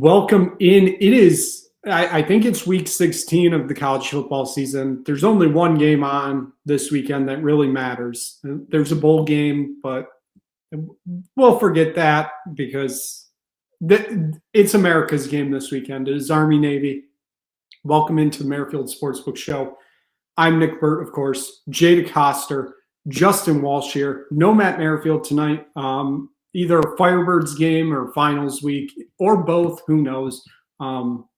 Welcome in. It is, I think it's week 16 of the college football season. There's only one game on this weekend that really matters. There's a bowl game, but we'll forget that because it's America's game this weekend. It is Army Navy. Welcome into the Merrifield Sportsbook Show. I'm Nick Burt, of course, Jay DeCoster, Justin Walsh here. No Matt Merrifield tonight. Either Firebirds game or finals week or both, who knows.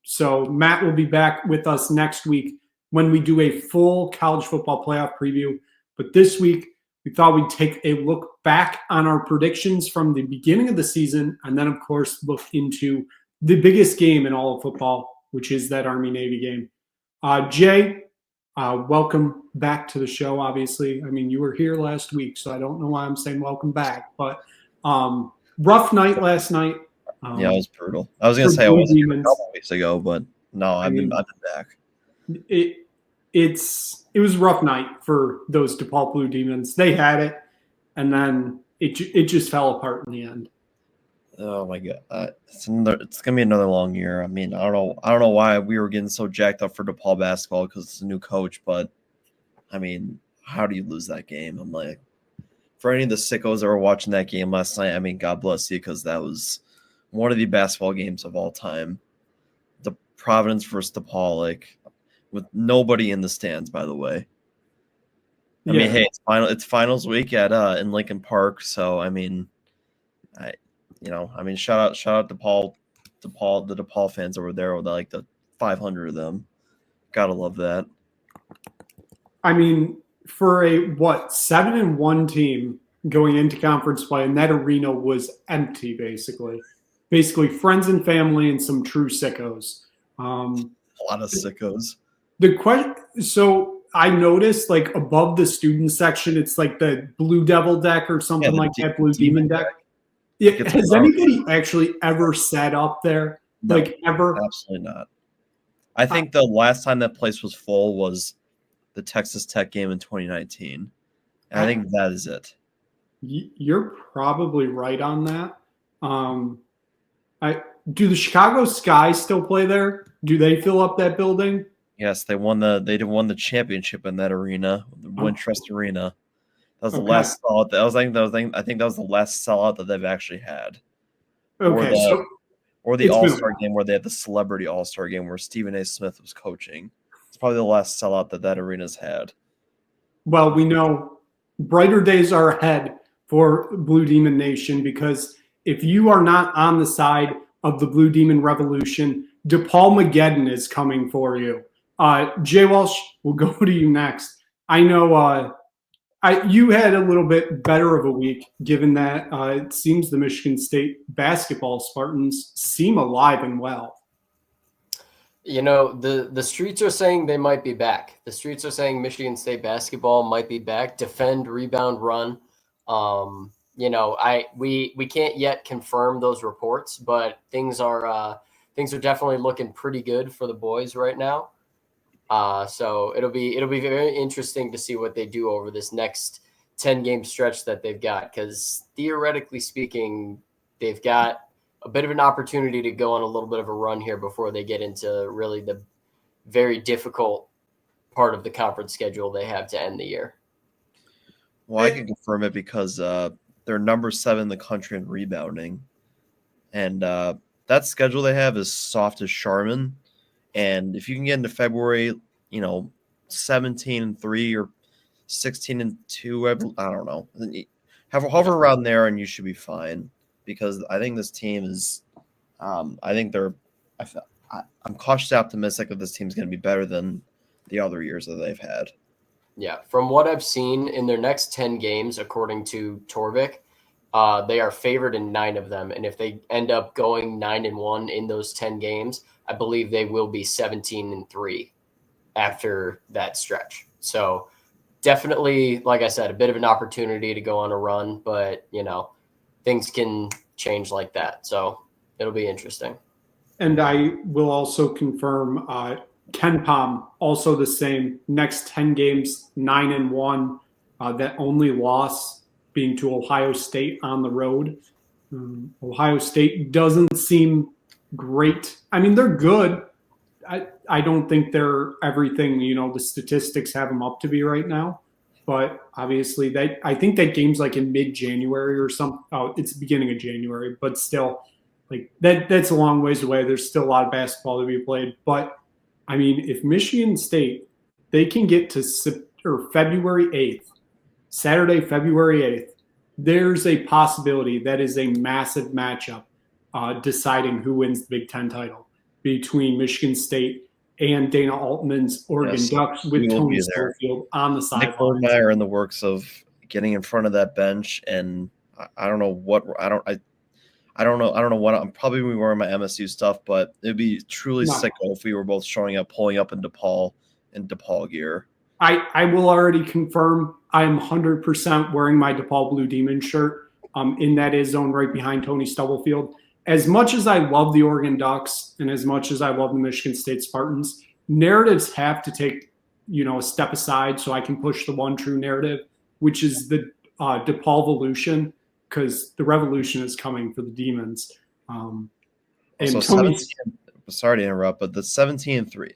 So Matt will be back with us next week when we do a full college football playoff preview. But this week, we thought we'd take a look back on our predictions from the beginning of the season and then, of course, look into the biggest game in all of football, which is that Army-Navy game. Jay, welcome back to the show, obviously. I mean, you were here last week, so I don't know why I'm saying welcome back, but rough night last night. Yeah, it was brutal. I was going to say I wasn't here a couple weeks ago, but no, I've been back. It was a rough night for those DePaul Blue Demons. They had it, and then it just fell apart in the end. Oh my god, it's gonna be another long year. I mean, I don't know why we were getting so jacked up for DePaul basketball because it's a new coach, but I mean, how do you lose that game? I'm like, for any of the sickos that were watching that game last night, I mean, God bless you, because that was one of the basketball games of all time. The Providence versus DePaul, like, with nobody in the stands, by the way. I mean, hey, it's finals week at in Lincoln Park, so I mean, shout out the DePaul fans over there with like the 500 of them. Gotta love that. I mean, for a 7-1 team going into conference play, and that arena was empty basically friends and family and some true sickos. A lot of sickos. So I noticed, like, above the student section, it's like the Blue Devil deck or something like that, Blue Demon deck. Yeah, has anybody actually ever sat up there? No, like, ever? Absolutely not. I think the last time that place was full was the Texas Tech game in 2019. And I think that is it. You're probably right on that. Do the Chicago Sky still play there? Do they fill up that building? Yes, they won the championship in that arena, the Wintrust Arena. That was the last sellout. I think that was the last sellout that they've actually had. Okay, or the All-Star game where they had the celebrity All-Star game where Stephen A. Smith was coaching. It's probably the last sellout that arena's had. Well, we know brighter days are ahead for Blue Demon Nation, because if you are not on the side of the Blue Demon Revolution, DePaul Mageddon is coming for you. Jay Walsh, we'll go to you next. I know you had a little bit better of a week, given that it seems the Michigan State basketball Spartans seem alive and well. You know, the streets are saying they might be back. The streets are saying Michigan State basketball might be back. Defend, rebound, run. We can't yet confirm those reports, but things are definitely looking pretty good for the boys right now. So it'll be very interesting to see what they do over this next 10-game stretch that they've got, because theoretically speaking, they've got a bit of an opportunity to go on a little bit of a run here before they get into really the very difficult part of the conference schedule they have to end the year. Well, I can confirm it because they're number 7 in the country in rebounding. And that schedule they have is soft as Charmin. And if you can get into February, 17-3 or 16-2, I don't know. Hover around there and you should be fine. Because I think this team is, I'm cautiously optimistic that this team's going to be better than the other years that they've had. Yeah, from what I've seen in their next 10 games, according to Torvik, they are favored in 9 of them. And if they end up going 9-1 in those 10 games, I believe they will be 17-3 after that stretch. So definitely, like I said, a bit of an opportunity to go on a run, but, things can change like that. So it'll be interesting. And I will also confirm Ken Pom, also the same. Next 10 games, 9-1. That only loss being to Ohio State on the road. Ohio State doesn't seem great. I mean, they're good. I don't think they're everything, the statistics have them up to be right now. But obviously, I think that game's like in mid-January or something. Oh, it's the beginning of January, but still, like that's a long ways away. There's still a lot of basketball to be played. But I mean, if Michigan State, they can get to February 8th, Saturday, February 8th, there's a possibility that is a massive matchup deciding who wins the Big Ten title between Michigan State and Dana Altman's Oregon Ducks with Tony Schofield on the sidelines. Nick and I are in the works of getting in front of that bench, and I don't know what I don't know what I'm probably be wearing my MSU stuff, but it'd be truly sick if we were both showing up, pulling up in DePaul gear. I will already confirm I'm 100% wearing my DePaul Blue Demon shirt in that is zone right behind Tony Stubblefield. As much as I love the Oregon Ducks and as much as I love the Michigan State Spartans, narratives have to take, a step aside so I can push the one true narrative, which is the DePaul-volution, because the revolution is coming for the Demons. Sorry to interrupt, but the 17-3.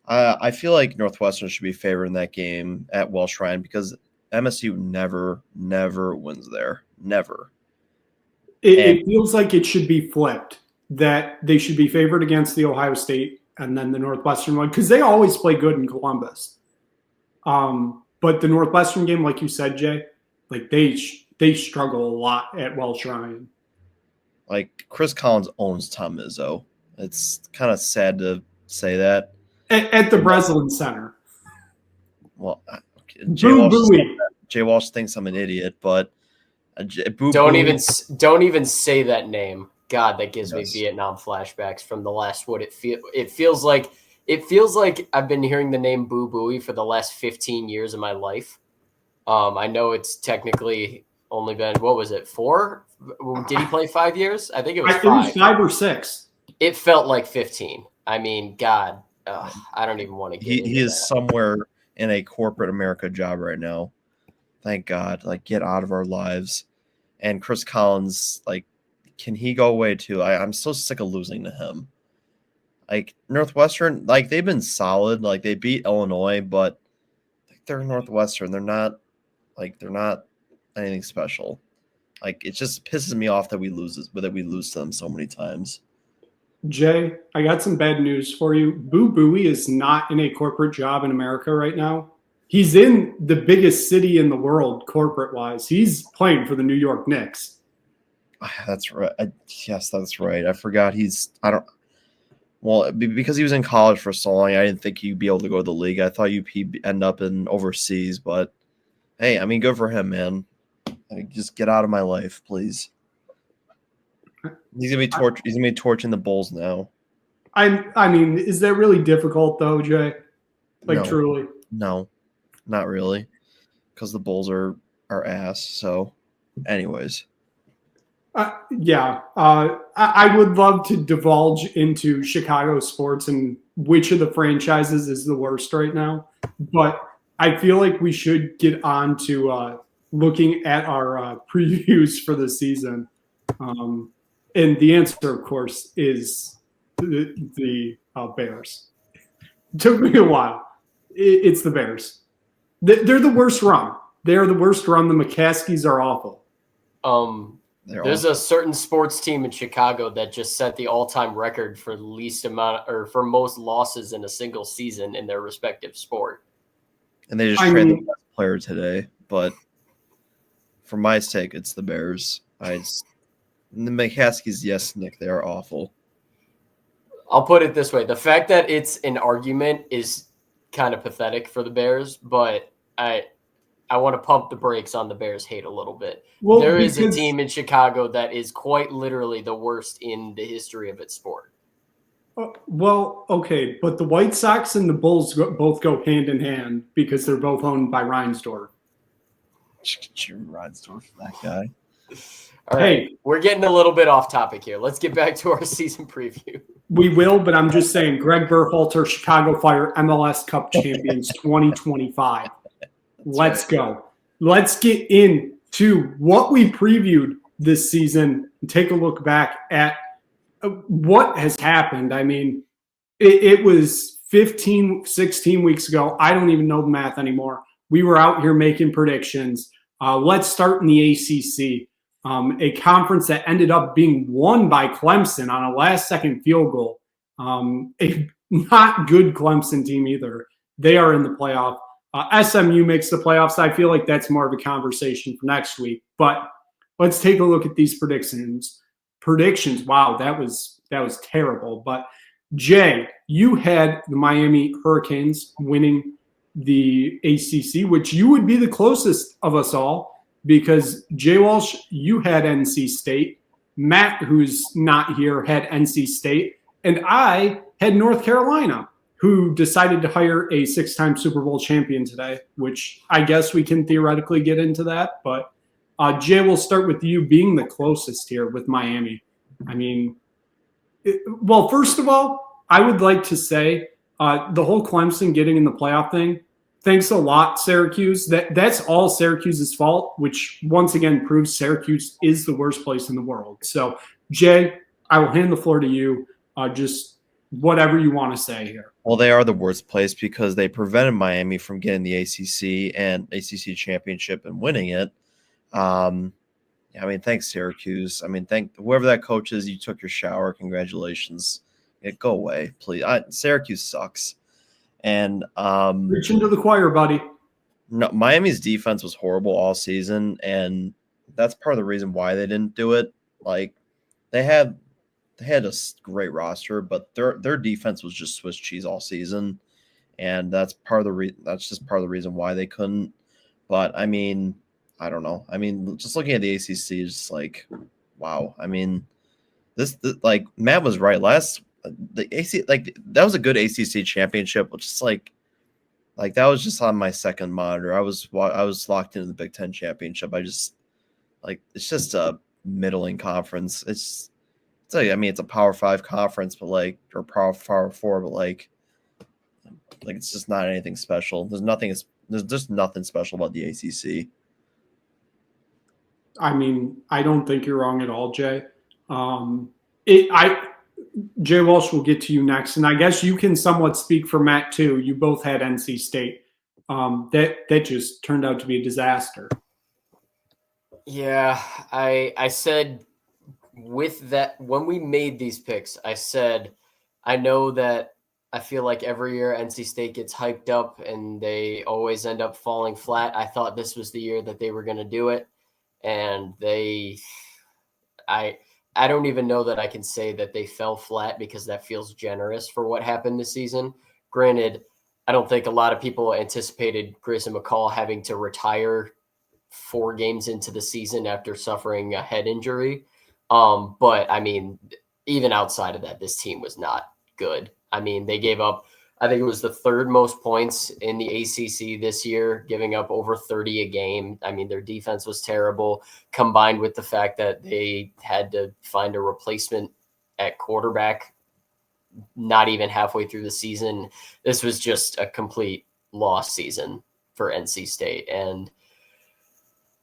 I feel like Northwestern should be favored in that game at Welsh Ryan because MSU never wins there. Never. It feels like it should be flipped, that they should be favored against the Ohio State and then the Northwestern one, because they always play good in Columbus. But the Northwestern game, like you said, Jay, like they struggle a lot at Welsh Ryan. Like Chris Collins owns Tom Izzo. It's kind of sad to say that. At the Breslin Center. Well, Jay Walsh thinks I'm an idiot, but don't even say that name. God, that gives me Vietnam flashbacks from the last. It feels like I've been hearing the name Boo Booey for the last 15 years of my life. I know it's technically only been 4? Did he play 5 years? I think it was 5. It was 5 or 6. It felt like 15. I mean, God, I don't even want to get. He is somewhere in a corporate America job right now. Thank God. Like, get out of our lives. And Chris Collins, like, can he go away too? I'm so sick of losing to him. Like, Northwestern, like, they've been solid. Like, they beat Illinois, but like, they're Northwestern. They're not anything special. Like, it just pisses me off that we lose to them so many times. Jay, I got some bad news for you. Boo Booey is not in a corporate job in America right now. He's in the biggest city in the world, corporate-wise. He's playing for the New York Knicks. That's right. Yes, that's right. I forgot because he was in college for so long, I didn't think he'd be able to go to the league. I thought he'd end up in overseas, but hey, I mean, good for him, man. Like, just get out of my life, please. He's gonna be torching the Bulls now. I mean, is that really difficult though, Jay? Like, no. Truly? No, not really, because the Bulls are ass. So, anyways. Yeah. I would love to divulge into Chicago sports and which of the franchises is the worst right now, but I feel like we should get on to looking at our previews for the season. And the answer, of course, is the Bears. It took me a while. It's the Bears. They're the worst run. They're the worst run. The McCaskies are awful. There's a certain sports team in Chicago that just set the all-time record for least amount or for most losses in a single season in their respective sport. And they just traded the best player today. But for my sake, it's the Bears. The McCaskies, yes, Nick, they are awful. I'll put it this way. The fact that it's an argument is kind of pathetic for the Bears, but I want to pump the brakes on the Bears hate a little bit. Well, there is a team in Chicago that is quite literally the worst in the history of its sport. Well, okay, but the White Sox and the Bulls both go hand in hand because they're both owned by Reinsdorf. Reinsdorf, that guy. All right, we're getting a little bit off topic here. Let's get back to our season preview. We will, but I'm just saying, Greg Berhalter, Chicago Fire, MLS Cup champions 2025. Let's go. Let's get into what we previewed this season and take a look back at what has happened? I mean, it was 15, 16 weeks ago. I don't even know the math anymore. We were out here making predictions. Let's start in the ACC, a conference that ended up being won by Clemson on a last-second field goal. A not good Clemson team either. They are in the playoff. SMU makes the playoffs. I feel like that's more of a conversation for next week. But let's take a look at these predictions. Wow, that was terrible. But Jay, you had the Miami Hurricanes winning the ACC, which you would be the closest of us all because Jay Walsh, you had NC State. Matt, who's not here, had NC State. And I had North Carolina, who decided to hire a 6-time Super Bowl champion today, which I guess we can theoretically get into that. But Jay, we'll start with you being the closest here with Miami. I mean, well, first of all, I would like to say the whole Clemson getting in the playoff thing, thanks a lot, Syracuse. That's all Syracuse's fault, which once again proves Syracuse is the worst place in the world. So, Jay, I will hand the floor to you. Just whatever you want to say here. Well, they are the worst place because they prevented Miami from getting the ACC and ACC championship and winning it. I mean, thanks, Syracuse. I mean, thank whoever that coach is. You took your shower. Congratulations. Go away, please. Syracuse sucks. And Reach into the choir, buddy. No, Miami's defense was horrible all season, and that's part of the reason why they didn't do it. Like they had a great roster, but their defense was just Swiss cheese all season, and that's just part of the reason why they couldn't. But I mean, I don't know. I mean, just looking at the ACC is just like, wow. I mean, this like Matt was right. The AC like that was a good ACC championship, which is like that was just on my second monitor. I was locked into the Big Ten championship. I just it's just a middling conference. It's a Power 5 conference, but or Power 4, but it's just not anything special. There's just nothing special about the ACC. I mean, I don't think you're wrong at all, Jay. Jay Walsh will get to you next, and I guess you can somewhat speak for Matt too. You both had NC State. That just turned out to be a disaster. Yeah, I said with that when we made these picks, I said I know that I feel like every year NC State gets hyped up and they always end up falling flat. I thought this was the year that they were going to do it, and I don't even know that I can say that they fell flat because that feels generous for what happened this season. Granted, I don't think a lot of people anticipated Grayson McCall having to retire 4 games into the season after suffering a head injury. But I mean, even outside of that, this team was not good. I mean, they gave up, I think it was the 3rd most points in the ACC this year, giving up over 30 a game. I mean, their defense was terrible, combined with the fact that they had to find a replacement at quarterback not even halfway through the season. This was just a complete lost season for NC State. And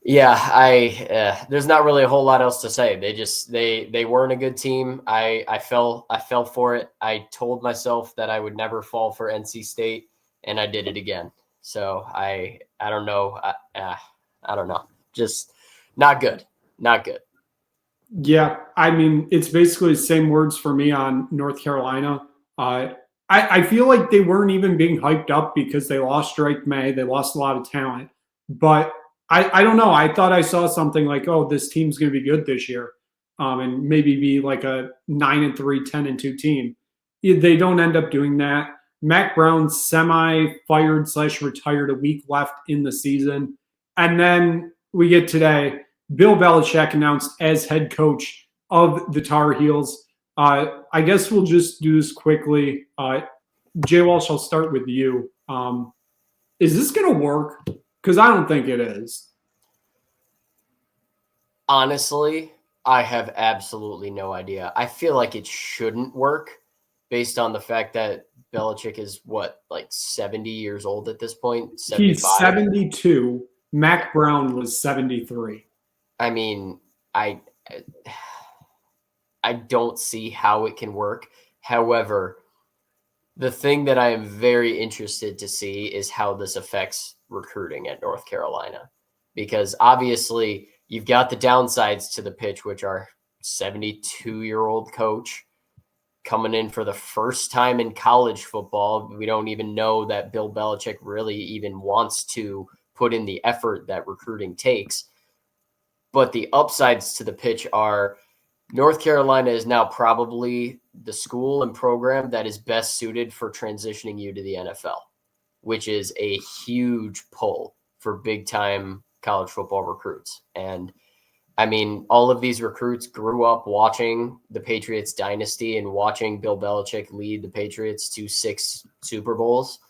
yeah, there's not really a whole lot else to say. They weren't a good team. I fell for it. I told myself that I would never fall for NC State, and I did it again. So I don't know. I don't know. Just not good. Not good. Yeah, I mean, it's basically the same words for me on North Carolina. I feel like they weren't even being hyped up because they lost Drake May. They lost a lot of talent. But I don't know. I thought I saw something like, oh, this team's going to be good this year, and maybe be like a 9-3, 10-2 team. They don't end up doing that. Mac Brown semi-fired/retired a week left in the season. And then we get today, Bill Belichick announced as head coach of the Tar Heels. I guess we'll just do this quickly. Jay Walsh, I'll start with you. Is this going to work? Because I don't think it is. Honestly, I have absolutely no idea. I feel like it shouldn't work based on the fact that Belichick is 70 years old at this point? 75? He's 72. Mac Brown was 73. I mean, I don't see how it can work. However, the thing that I am very interested to see is how this affects recruiting at North Carolina, because obviously you've got the downsides to the pitch, which are 72-year-old coach coming in for the first time in college football. We don't even know that Bill Belichick really even wants to put in the effort that recruiting takes. But the upsides to the pitch are North Carolina is now probably the school and program that is best suited for transitioning you to the NFL, which is a huge pull for big time college football recruits. And I mean, all of these recruits grew up watching the Patriots dynasty and watching Bill Belichick lead the Patriots to 6 Super Bowls.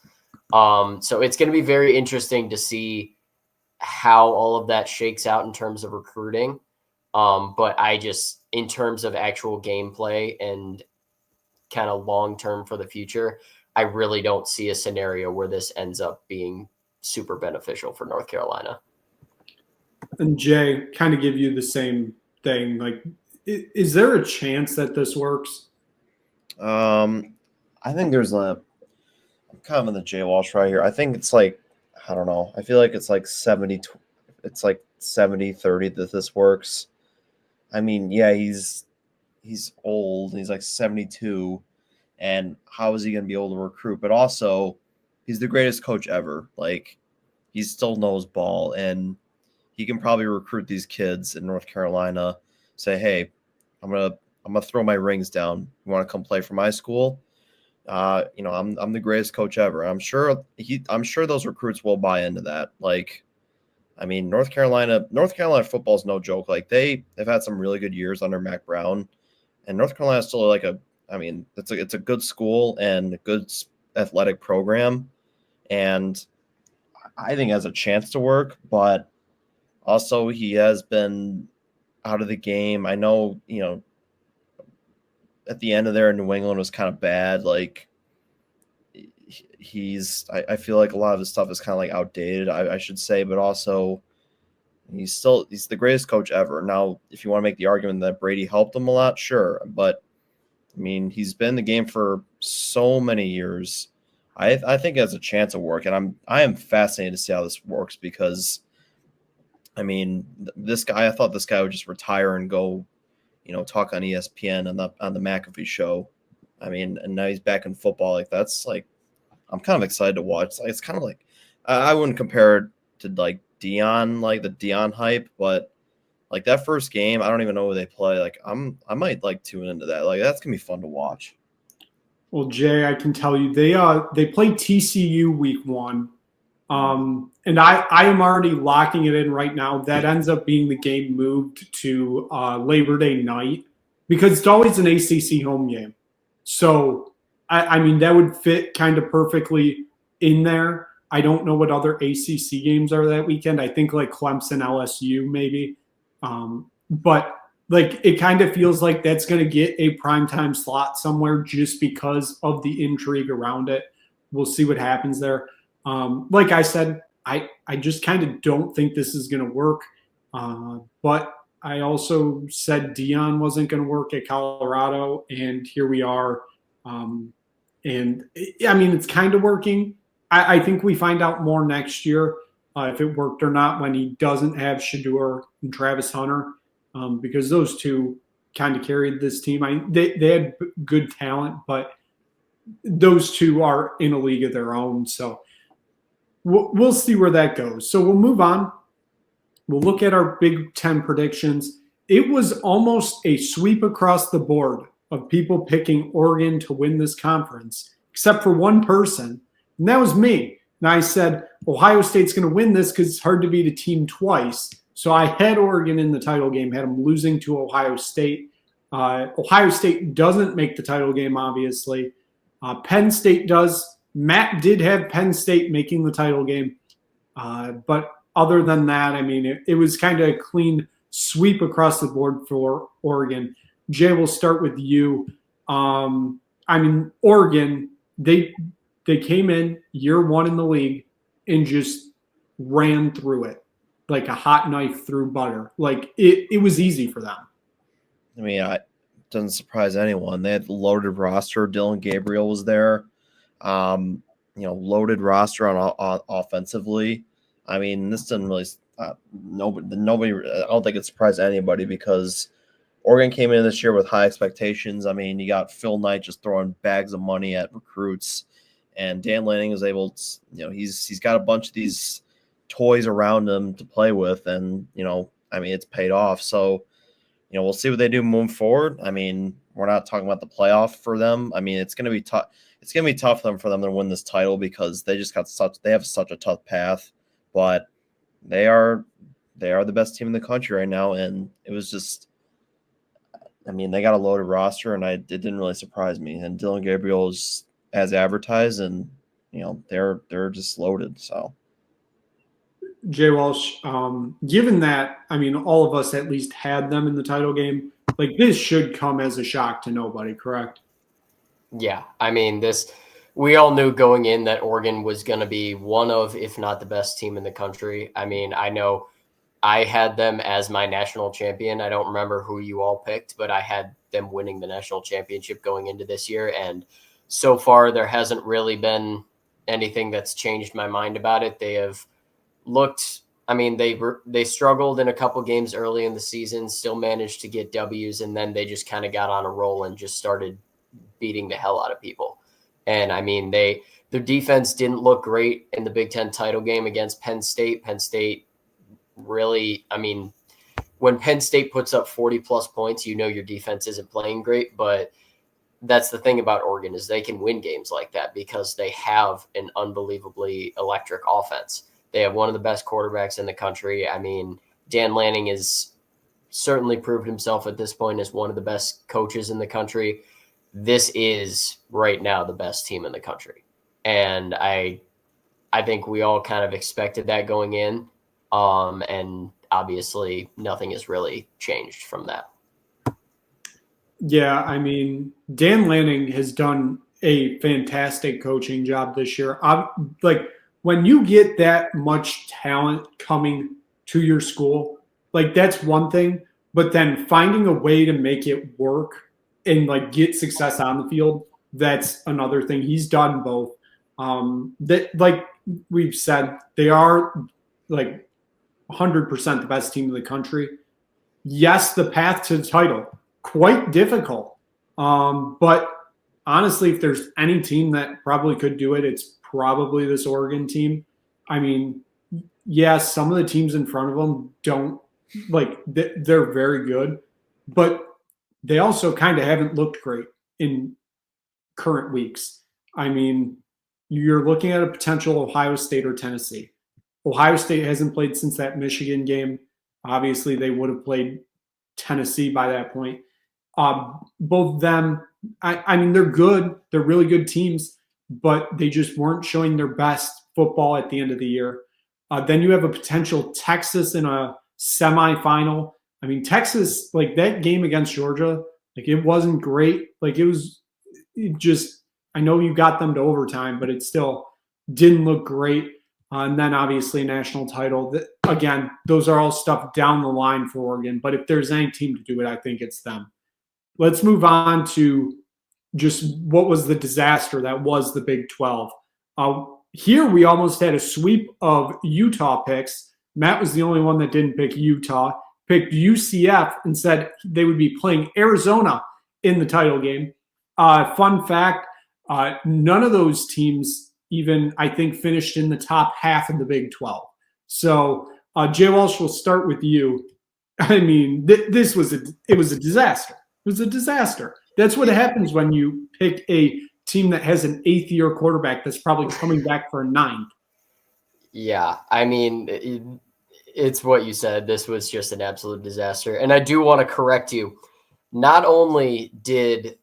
So it's going to be very interesting to see how all of that shakes out in terms of recruiting. But in terms of actual gameplay and kind of long-term for the future, I really don't see a scenario where this ends up being super beneficial for North Carolina. And Jay, kind of give you the same thing. Like, is there a chance that this works? I think I'm kind of in the Jay Walsh right here. I think it's like, I don't know. I feel like it's like 70-30 that this works. I mean, yeah, he's old. He's like 72. And how is he going to be able to recruit? But also, he's the greatest coach ever. Like, he still knows ball, and he can probably recruit these kids in North Carolina. Say, hey, I'm gonna throw my rings down. You want to come play for my school? I'm the greatest coach ever. I'm sure those recruits will buy into that. Like, I mean, North Carolina football is no joke. Like, they've had some really good years under Mac Brown, and North Carolina is still it's a good school and a good athletic program, and I think it has a chance to work. But also, he has been out of the game. I know, at the end of there in New England was kind of bad. Like, I feel like a lot of his stuff is kind of like outdated, I should say, but also he's the greatest coach ever. Now, if you want to make the argument that Brady helped him a lot, sure. But I mean, he's been in the game for so many years. I think it has a chance of work, and I am fascinated to see how this works, because I mean, I thought this guy would just retire and go, talk on ESPN on the McAfee show. I mean, and now he's back in football. Like, that's like, I'm kind of excited to watch. It's kind of like, I wouldn't compare it to like Dion, like the Dion hype, but like that first game, I don't even know who they play. Like, I might like tune into that. Like, that's gonna be fun to watch. Well, Jay, I can tell you they play TCU week 1. And I am already locking it in right now. That ends up being the game moved to Labor Day night, because it's always an ACC home game. So, I mean, that would fit kind of perfectly in there. I don't know what other ACC games are that weekend. I think like Clemson, LSU maybe. But like, it kind of feels like that's going to get a primetime slot somewhere just because of the intrigue around it. We'll see what happens there. Like I said, I just kind of don't think this is going to work. But I also said Dion wasn't going to work at Colorado, and here we are. And I mean, it's kind of working. I think we find out more next year if it worked or not, when he doesn't have Shedeur and Travis Hunter, because those two kind of carried this team. They had good talent, but those two are in a league of their own. So we'll see where that goes. So we'll move on. We'll look at our Big Ten predictions. It was almost a sweep across the board of people picking Oregon to win this conference, except for one person, and that was me. And I said, Ohio State's going to win this because it's hard to beat a team twice. So I had Oregon in the title game, had them losing to Ohio State. Ohio State doesn't make the title game, obviously. Penn State does. Matt did have Penn State making the title game. But other than that, I mean, it was kind of a clean sweep across the board for Oregon. Jay, we'll start with you. I mean, Oregon, they came in year 1 in the league and just ran through it like a hot knife through butter. Like, it was easy for them. I mean, doesn't surprise anyone. They had a loaded roster. Dylan Gabriel was there. Loaded roster on offensively. I mean, this didn't really nobody. I don't think it surprised anybody because Oregon came in this year with high expectations. I mean, you got Phil Knight just throwing bags of money at recruits, and Dan Lanning is able to, he's got a bunch of these toys around him to play with, and it's paid off. So, we'll see what they do moving forward. I mean, we're not talking about the playoff for them. I mean, it's going to be tough. It's going to be tough for them to win this title because they have such a tough path, but they are the best team in the country right now. And it was just, they got a loaded roster, and it didn't really surprise me. And Dylan Gabriel is as advertised, and they're just loaded. So, Jay Walsh, given that, all of us at least had them in the title game, like this should come as a shock to nobody, correct? Yeah. We all knew going in that Oregon was going to be one of, if not the best team in the country. I know I had them as my national champion. I don't remember who you all picked, but I had them winning the national championship going into this year. And so far, there hasn't really been anything that's changed my mind about it. They have looked, they struggled in a couple games early in the season, still managed to get W's, and then they just kind of got on a roll and just started beating the hell out of people. And their defense didn't look great in the Big Ten title game against Penn State. Penn State really, when Penn State puts up 40 plus points, your defense isn't playing great, but that's the thing about Oregon is they can win games like that because they have an unbelievably electric offense. They have one of the best quarterbacks in the country. Dan Lanning has certainly proved himself at this point as one of the best coaches in the country. This is right now the best team in the country. And I think we all kind of expected that going in. And obviously nothing has really changed from that. Yeah, Dan Lanning has done a fantastic coaching job this year. When you get that much talent coming to your school, that's one thing, but then finding a way to make it work and get success on the field, that's another thing. He's done both. We've said, they are 100% the best team in the country. Yes, the path to the title, quite difficult. But honestly, if there's any team that probably could do it, it's probably this Oregon team. Yes, some of the teams in front of them don't they're very good, but they also kind of haven't looked great in current weeks. You're looking at a potential Ohio State or Tennessee. Ohio State hasn't played since that Michigan game. Obviously, they would have played Tennessee by that point. Both of them, they're good. They're really good teams, but they just weren't showing their best football at the end of the year. Then you have a potential Texas in a semifinal. Texas, that game against Georgia, it wasn't great. I know you got them to overtime, but it still didn't look great. And then obviously national title. Again, those are all stuff down the line for Oregon. But if there's any team to do it, I think it's them. Let's move on to just what was the disaster that was the Big 12. Here we almost had a sweep of Utah picks. Matt was the only one that didn't pick Utah, picked UCF and said they would be playing Arizona in the title game. Fun fact, none of those teams even, I think, finished in the top half of the Big 12. So, Jay Walsh, we'll start with you. This was a disaster. It was a disaster. That's what happens when you pick a team that has an eighth-year quarterback that's probably coming back for a ninth. Yeah, it's what you said. This was just an absolute disaster. And I do want to correct you. Not only did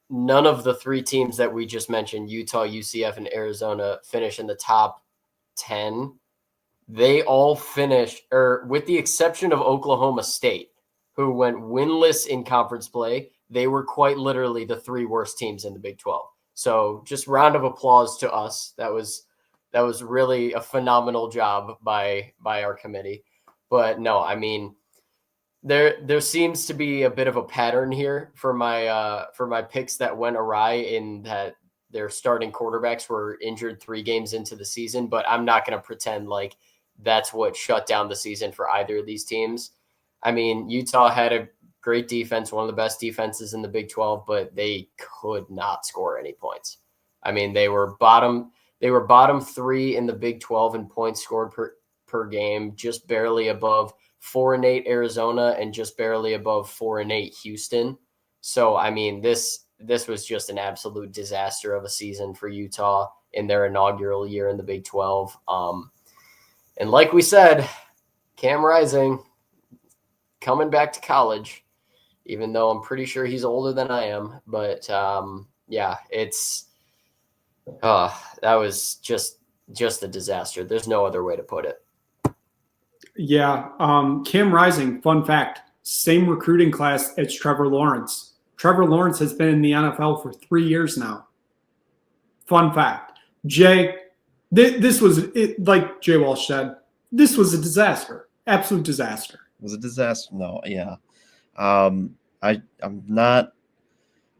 none of the three teams that we just mentioned, Utah, UCF, and Arizona, finish in the top 10, they all finished, or with the exception of Oklahoma State, who went winless in conference play, they were quite literally the three worst teams in the Big 12. So just round of applause to us. That was really a phenomenal job by our committee. But no, There seems to be a bit of a pattern here for my picks that went awry in that their starting quarterbacks were injured 3 games into the season, but I'm not going to pretend like that's what shut down the season for either of these teams. I mean, Utah had a great defense, one of the best defenses in the Big 12, but they could not score any points. I mean, they were bottom 3 in the Big 12 in points scored per game, just barely above 4-8 Arizona and just barely above 4-8 Houston. So, I mean, this was just an absolute disaster of a season for Utah in their inaugural year in the Big 12. And like we said, Cam Rising coming back to college, even though I'm pretty sure he's older than I am. But yeah, that was just a disaster. There's no other way to put it. Yeah. Cam Rising, fun fact, same recruiting class as Trevor Lawrence. Trevor Lawrence has been in the NFL for 3 years now. Fun fact. Jay, this was, like Jay Walsh said, this was a disaster. Absolute disaster. It was a disaster. No, yeah. I'm not.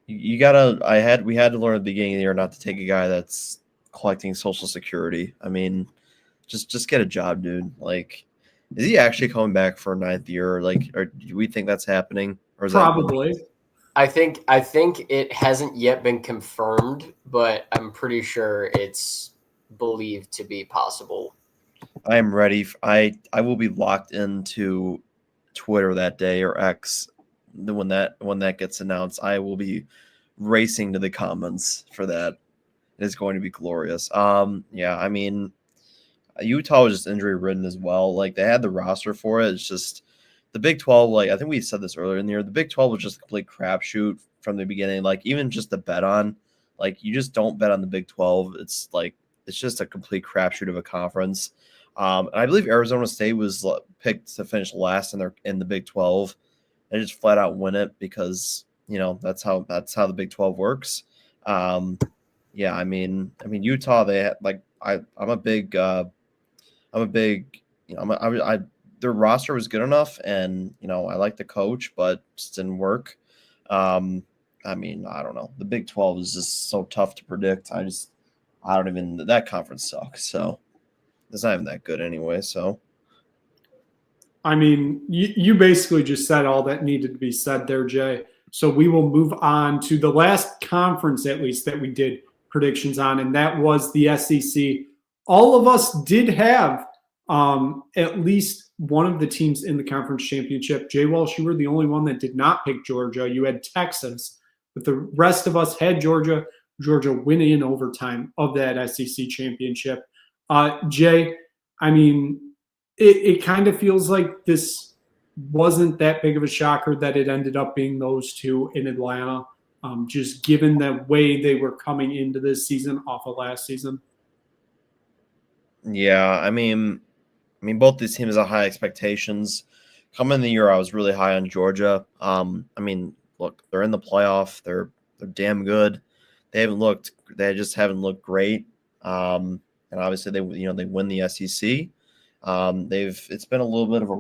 We had to learn at the beginning of the year not to take a guy that's collecting Social Security. I mean, just get a job, dude. Like, is he actually coming back for a 9th year? Like, or do we think that's happening? Or is Probably. I think it hasn't yet been confirmed, but I'm pretty sure it's believed to be possible. I am ready. I will be locked into Twitter that day, or X, when that gets announced. I will be racing to the comments for that. It is going to be glorious. Yeah, I mean, Utah was just injury ridden as well. Like, they had the roster for it. It's just the Big 12. Like, I think we said this earlier in the year. The Big 12 was just a complete crapshoot from the beginning. Like, even just to bet on, like, you just don't bet on the Big 12. It's like, it's just a complete crapshoot of a conference. And I believe Arizona State was picked to finish last in the Big 12. They just flat out win it because, you know, that's how the Big 12 works. Yeah, I mean Utah. They had, like, I'm a big, you know, their roster was good enough, and, you know, I like the coach, but just didn't work. I mean, I don't know. The Big 12 is just so tough to predict. That conference sucks. So it's not even that good anyway. So, I mean, you basically just said all that needed to be said there, Jay. So we will move on to the last conference, at least, that we did predictions on, and that was the SEC. All of us did have at least one of the teams in the conference championship. Jay Walsh, you were the only one that did not pick Georgia. You had Texas, but the rest of us had Georgia. Georgia winning in overtime of that SEC championship. Jay, I mean, it kind of feels like this wasn't that big of a shocker that it ended up being those two in Atlanta, just given the way they were coming into this season off of last season. yeah, I mean, both these teams have high expectations. Coming in the year, I was really high on Georgia. I mean, look, they're in the playoff. They're damn good. They just haven't looked great. And obviously they win the SEC. It's been a little bit of a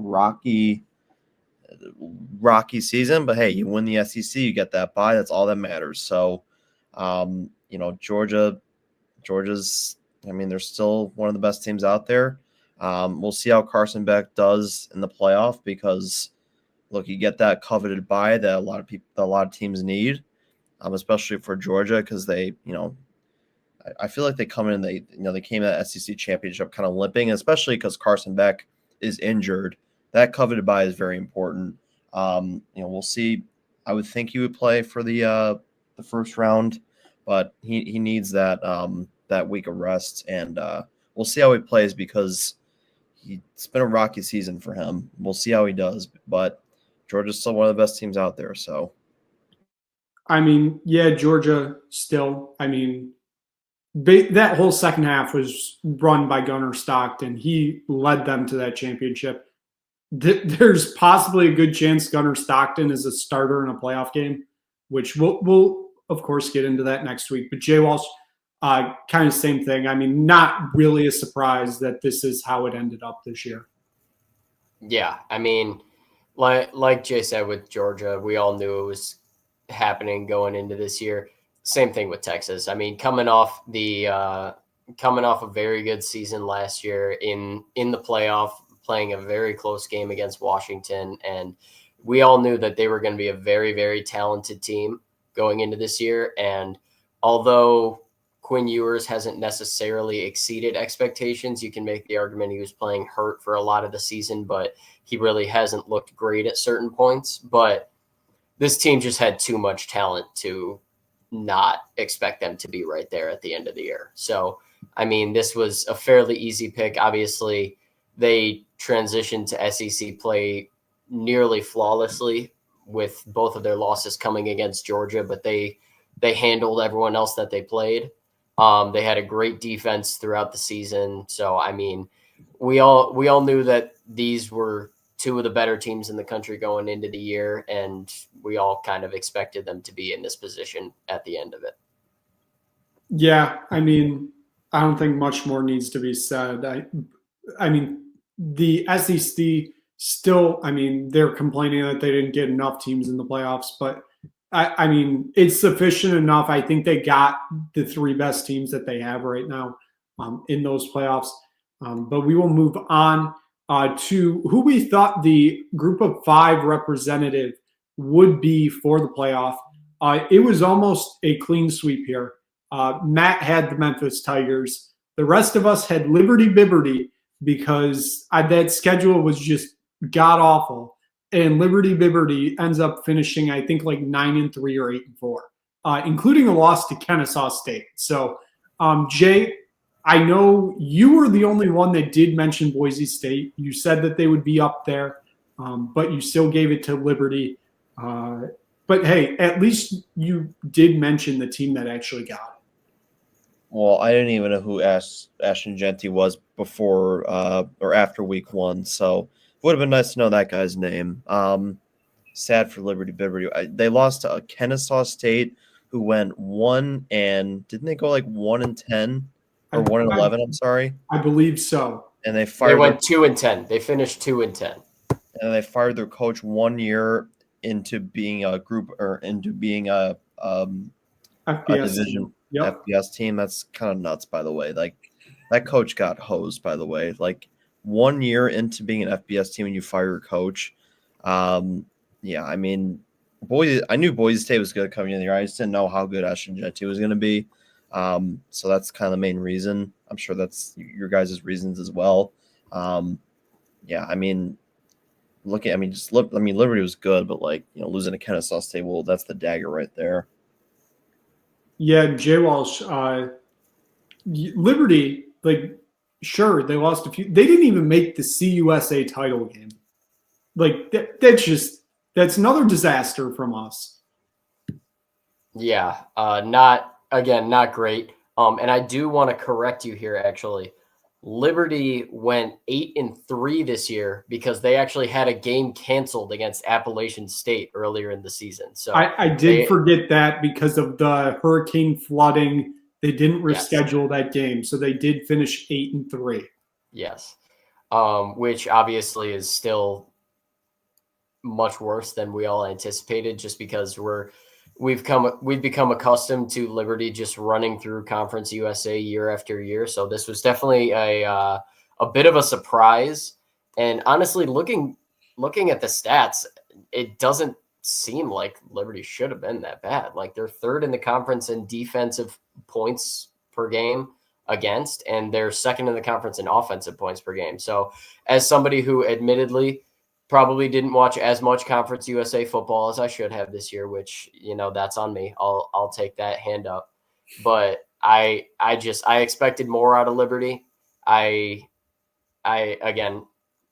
rocky season, but hey, you win the SEC, you get that bye. That's all that matters. So, you know, Georgia's, I mean, they're still one of the best teams out there. We'll see how Carson Beck does in the playoff, because, look, you get that coveted bye that a lot of teams need, especially for Georgia, because they, you know, I feel like they come in, they came to that SEC championship kind of limping, especially because Carson Beck is injured. That coveted bye is very important. You know, we'll see. I would think he would play for the first round, but he needs that week of rest, and we'll see how he plays, because it's been a rocky season for him. We'll see how he does, but Georgia's still one of the best teams out there. So, I mean, yeah, Georgia still. I mean, that whole second half was run by Gunnar Stockton. He led them to that championship. There's possibly a good chance Gunnar Stockton is a starter in a playoff game, which we'll of course get into that next week. But Jay Walsh, kind of same thing. I mean, not really a surprise that this is how it ended up this year. Yeah, I mean, like Jay said with Georgia, we all knew it was happening going into this year. Same thing with Texas. I mean, coming off a very good season last year in the playoff, playing a very close game against Washington, and we all knew that they were going to be a very, very talented team going into this year. And although Quinn Ewers hasn't necessarily exceeded expectations, you can make the argument he was playing hurt for a lot of the season, but he really hasn't looked great at certain points. But this team just had too much talent to not expect them to be right there at the end of the year. So, I mean, this was a fairly easy pick. Obviously, they transitioned to SEC play nearly flawlessly with both of their losses coming against Georgia, but they handled everyone else that they played. They had a great defense throughout the season. So, I mean, we all knew that these were two of the better teams in the country going into the year, and we all kind of expected them to be in this position at the end of it. Yeah, I mean, I don't think much more needs to be said. I mean, the SEC still, I mean, they're complaining that they didn't get enough teams in the playoffs, but I mean, it's sufficient enough. I think they got the three best teams that they have right now in those playoffs. But we will move on to who we thought the group of five representative would be for the playoff. It was almost a clean sweep here. Matt had the Memphis Tigers. The rest of us had Liberty Bibberty because that schedule was just god awful. And Liberty Bibberty ends up finishing, I think, like 9-3 or 8-4, including a loss to Kennesaw State. So, Jay, I know you were the only one that did mention Boise State. You said that they would be up there, but you still gave it to Liberty. But hey, at least you did mention the team that actually got it. Well, I didn't even know who Ashton Genty was before or after week one, so it would have been nice to know that guy's name. Sad for Liberty Bibberty. They lost to Kennesaw State, who went 1 and didn't they go like 1-10 or 1-11? I'm sorry. I believe so. And they went 2-10. They finished 2-10. And they fired their coach 1 year into being a group or into being a division FBS team. That's kind of nuts, by the way. Like that coach got hosed, by the way. Like 1 year into being an FBS team and you fire your coach. Yeah, I mean, I knew Boise State was good coming in the year. I just didn't know how good Ashton Genty was going to be. So that's kind of the main reason. I'm sure that's your guys' reasons as well. Yeah, I mean, Liberty was good, but like, you know, losing to Kennesaw State, well, that's the dagger right there. Yeah, Jay Walsh, Liberty, like, sure, they lost a few. They didn't even make the CUSA title game. Like, that's another disaster from us. Yeah, not great. And I do want to correct you here, actually. Liberty went 8-3 this year because they actually had a game canceled against Appalachian State earlier in the season. So I did forget that because of the hurricane flooding, they didn't reschedule that game. So they did finish 8-3. Yes. Which obviously is still much worse than we all anticipated, just because we've become accustomed to Liberty just running through Conference USA year after year. So this was definitely a bit of a surprise. And honestly, looking at the stats, it doesn't seem like Liberty should have been that bad. Like they're third in the conference in defensive points per game against, and they're second in the conference in offensive points per game. So as somebody who admittedly probably didn't watch as much Conference USA football as I should have this year, which, you know, that's on me. I'll take that hand up. But I expected more out of Liberty. I again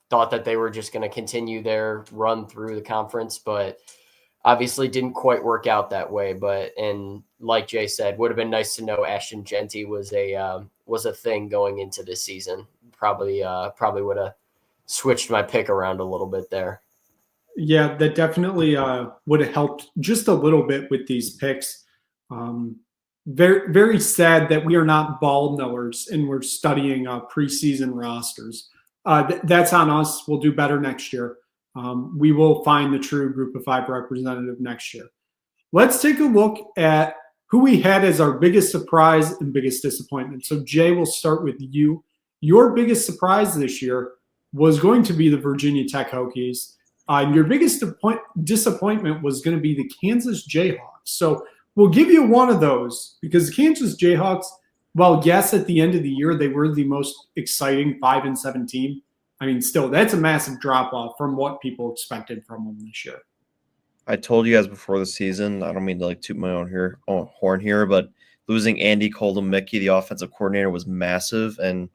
thought that they were just going to continue their run through the conference, but obviously didn't quite work out that way. But, and like Jay said, would have been nice to know Ashton Genty was a thing going into this season. Probably would have switched my pick around a little bit there. Yeah, that definitely would have helped just a little bit with these picks. Very, very sad that we are not ball knowers and we're studying preseason rosters. That's on us. We'll do better next year. we will find the true Group of Five representative next year. Let's take a look at who we had as our biggest surprise and biggest disappointment. So, Jay, we'll start with you. Your biggest surprise this year was going to be the Virginia Tech Hokies. Your biggest disappointment was going to be the Kansas Jayhawks. So we'll give you one of those because the Kansas Jayhawks, well, yes, at the end of the year, they were the most exciting 5-7 team. I mean, still, that's a massive drop-off from what people expected from them this year. I told you guys before the season, I don't mean to like toot my own horn here, but losing Andy Mickey, the offensive coordinator, was massive, and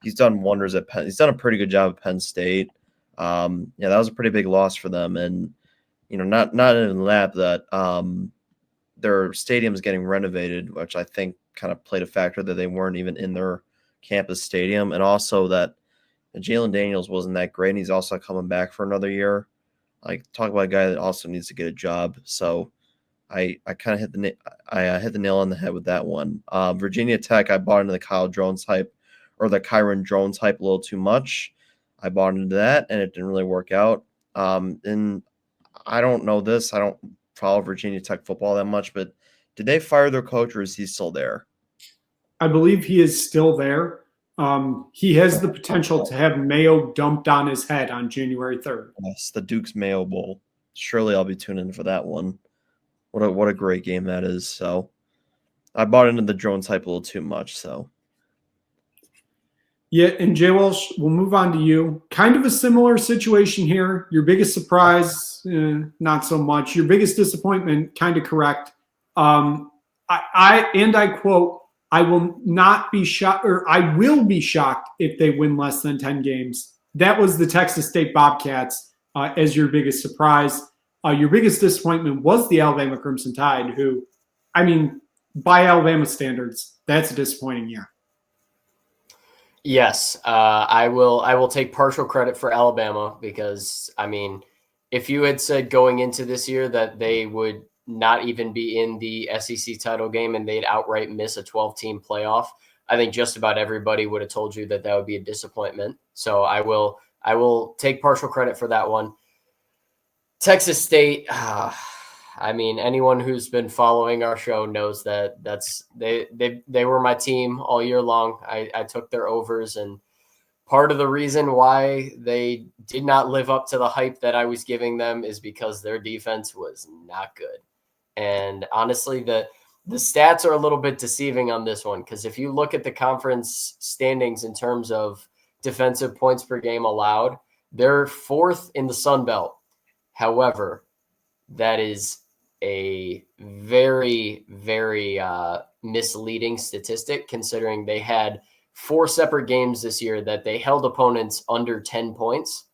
he's done wonders at Penn. He's done a pretty good job at Penn State. Yeah, that was a pretty big loss for them, and not in that their stadium's getting renovated, which I think kind of played a factor that they weren't even in their campus stadium, and also that Jalen Daniels wasn't that great, and he's also coming back for another year. Like, talk about a guy that also needs to get a job. So I kind of hit the nail on the head with that one. Virginia Tech, I bought into the Kyron Drones hype a little too much. I bought into that, and it didn't really work out. And I don't know this. I don't follow Virginia Tech football that much, but did they fire their coach, or is he still there? I believe he is still there. He has the potential to have mayo dumped on his head on January 3rd. Yes, the Duke's Mayo Bowl. Surely I'll be tuning in for that one. What a great game that is. So I bought into the drone type a little too much. So yeah, and Jay Welsh, we'll move on to you. Kind of a similar situation here. Your biggest surprise, not so much. Your biggest disappointment, kind of correct. I quote, I will not be shocked, or I will be shocked if they win less than 10 games. That was the Texas State Bobcats as your biggest surprise. Your biggest disappointment was the Alabama Crimson Tide, who, I mean, by Alabama standards, that's a disappointing year. Yes, I will take partial credit for Alabama because, I mean, if you had said going into this year that they would not even be in the SEC title game and they'd outright miss a 12-team playoff, I think just about everybody would have told you that would be a disappointment. So I will take partial credit for that one. Texas State, I mean, anyone who's been following our show knows that they were my team all year long. I took their overs, and part of the reason why they did not live up to the hype that I was giving them is because their defense was not good. And honestly, the stats are a little bit deceiving on this one, because if you look at the conference standings in terms of defensive points per game allowed, they're fourth in the Sun Belt. However, that is a very, very misleading statistic, considering they had 4 separate games this year that they held opponents under 10 points,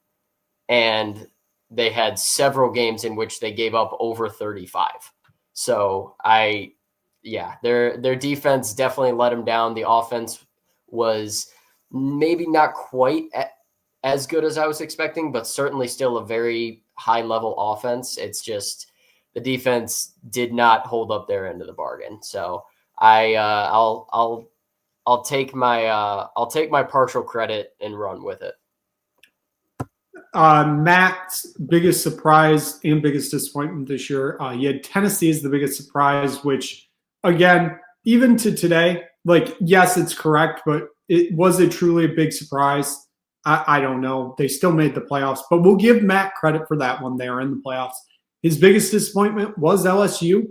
and they had several games in which they gave up over 35. So their defense definitely let them down. The offense was maybe not quite as good as I was expecting, but certainly still a very high level offense. It's just the defense did not hold up their end of the bargain. So I'll take my partial credit and run with it. Matt's biggest surprise and biggest disappointment this year, he had Tennessee as the biggest surprise, which, again, even to today, like, yes, it's correct, but was it truly a big surprise? I don't know. They still made the playoffs, but we'll give Matt credit for that one. They are in the playoffs. His biggest disappointment was LSU.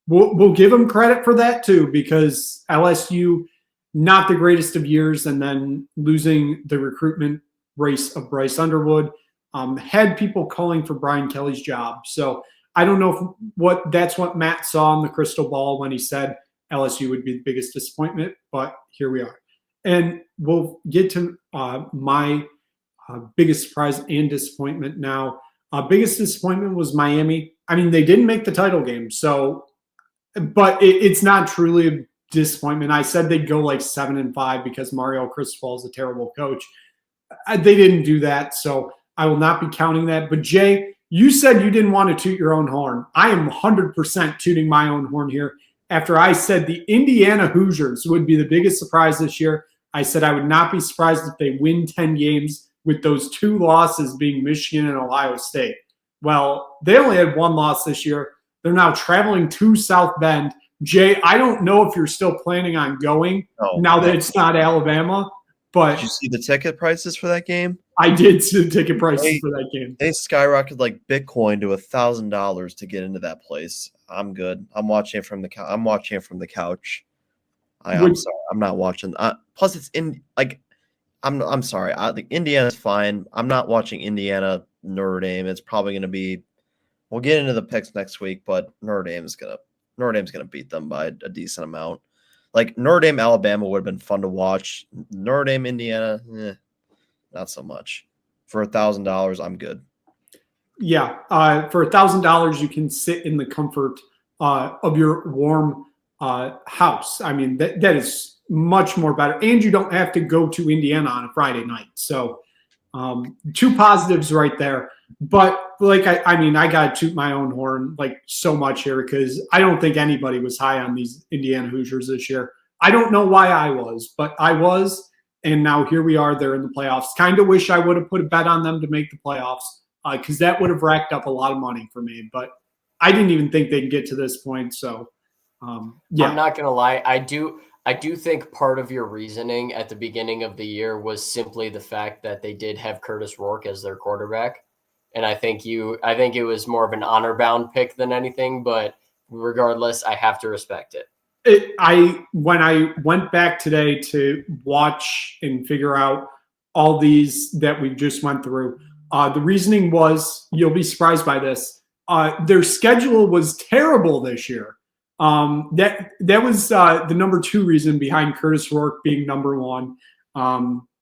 We'll give him credit for that too, because LSU, not the greatest of years, and then losing the recruitment race of Bryce Underwood, had people calling for Brian Kelly's job. So I don't know if that's what Matt saw in the crystal ball when he said LSU would be the biggest disappointment, but here we are. And we'll get to my biggest surprise and disappointment now. Biggest disappointment was Miami. I mean, they didn't make the title game, but it's not truly a disappointment. I said they'd go like 7-5 because Mario Cristobal is a terrible coach. They didn't do that, so I will not be counting that. But Jay, you said you didn't want to toot your own horn. I am 100% tooting my own horn here. After I said the Indiana Hoosiers would be the biggest surprise this year, I said I would not be surprised if they win 10 games with those 2 losses being Michigan and Ohio State. Well, they only had 1 loss this year. They're now traveling to South Bend. Jay, I don't know if you're still planning on going now that it's not Alabama, but did you see the ticket prices for that game? I did see the ticket prices for that game. They skyrocketed like Bitcoin to $1,000 to get into that place. I'm good. I'm watching it from the couch. I'm sorry. I'm not watching. Plus, it's in like. I'm sorry. Indiana's fine. I'm not watching Indiana Notre Dame. It's probably going to be. We'll get into the picks next week, but Notre Dame's gonna beat them by a decent amount. Like Notre Dame Alabama would have been fun to watch. Notre Dame Indiana, not so much. For $1,000, I'm good. Yeah, for $1,000, you can sit in the comfort of your warm house. I mean, that is much more better, and you don't have to go to Indiana on a Friday night. So, 2 positives right there. But like, I got to toot my own horn like so much here because I don't think anybody was high on these Indiana Hoosiers this year. I don't know why I was, but I was. And now here we are. They're in the playoffs. Kind of wish I would have put a bet on them to make the playoffs because that would have racked up a lot of money for me. But I didn't even think they'd get to this point. So, yeah. I'm not going to lie. I do think part of your reasoning at the beginning of the year was simply the fact that they did have Curtis Rourke as their quarterback. And I think it was more of an honor-bound pick than anything. But regardless, I have to respect it. When I went back today to watch and figure out all these that we just went through, the reasoning was, you'll be surprised by this, their schedule was terrible this year. That was the number 2 reason behind Curtis Rourke being number 1.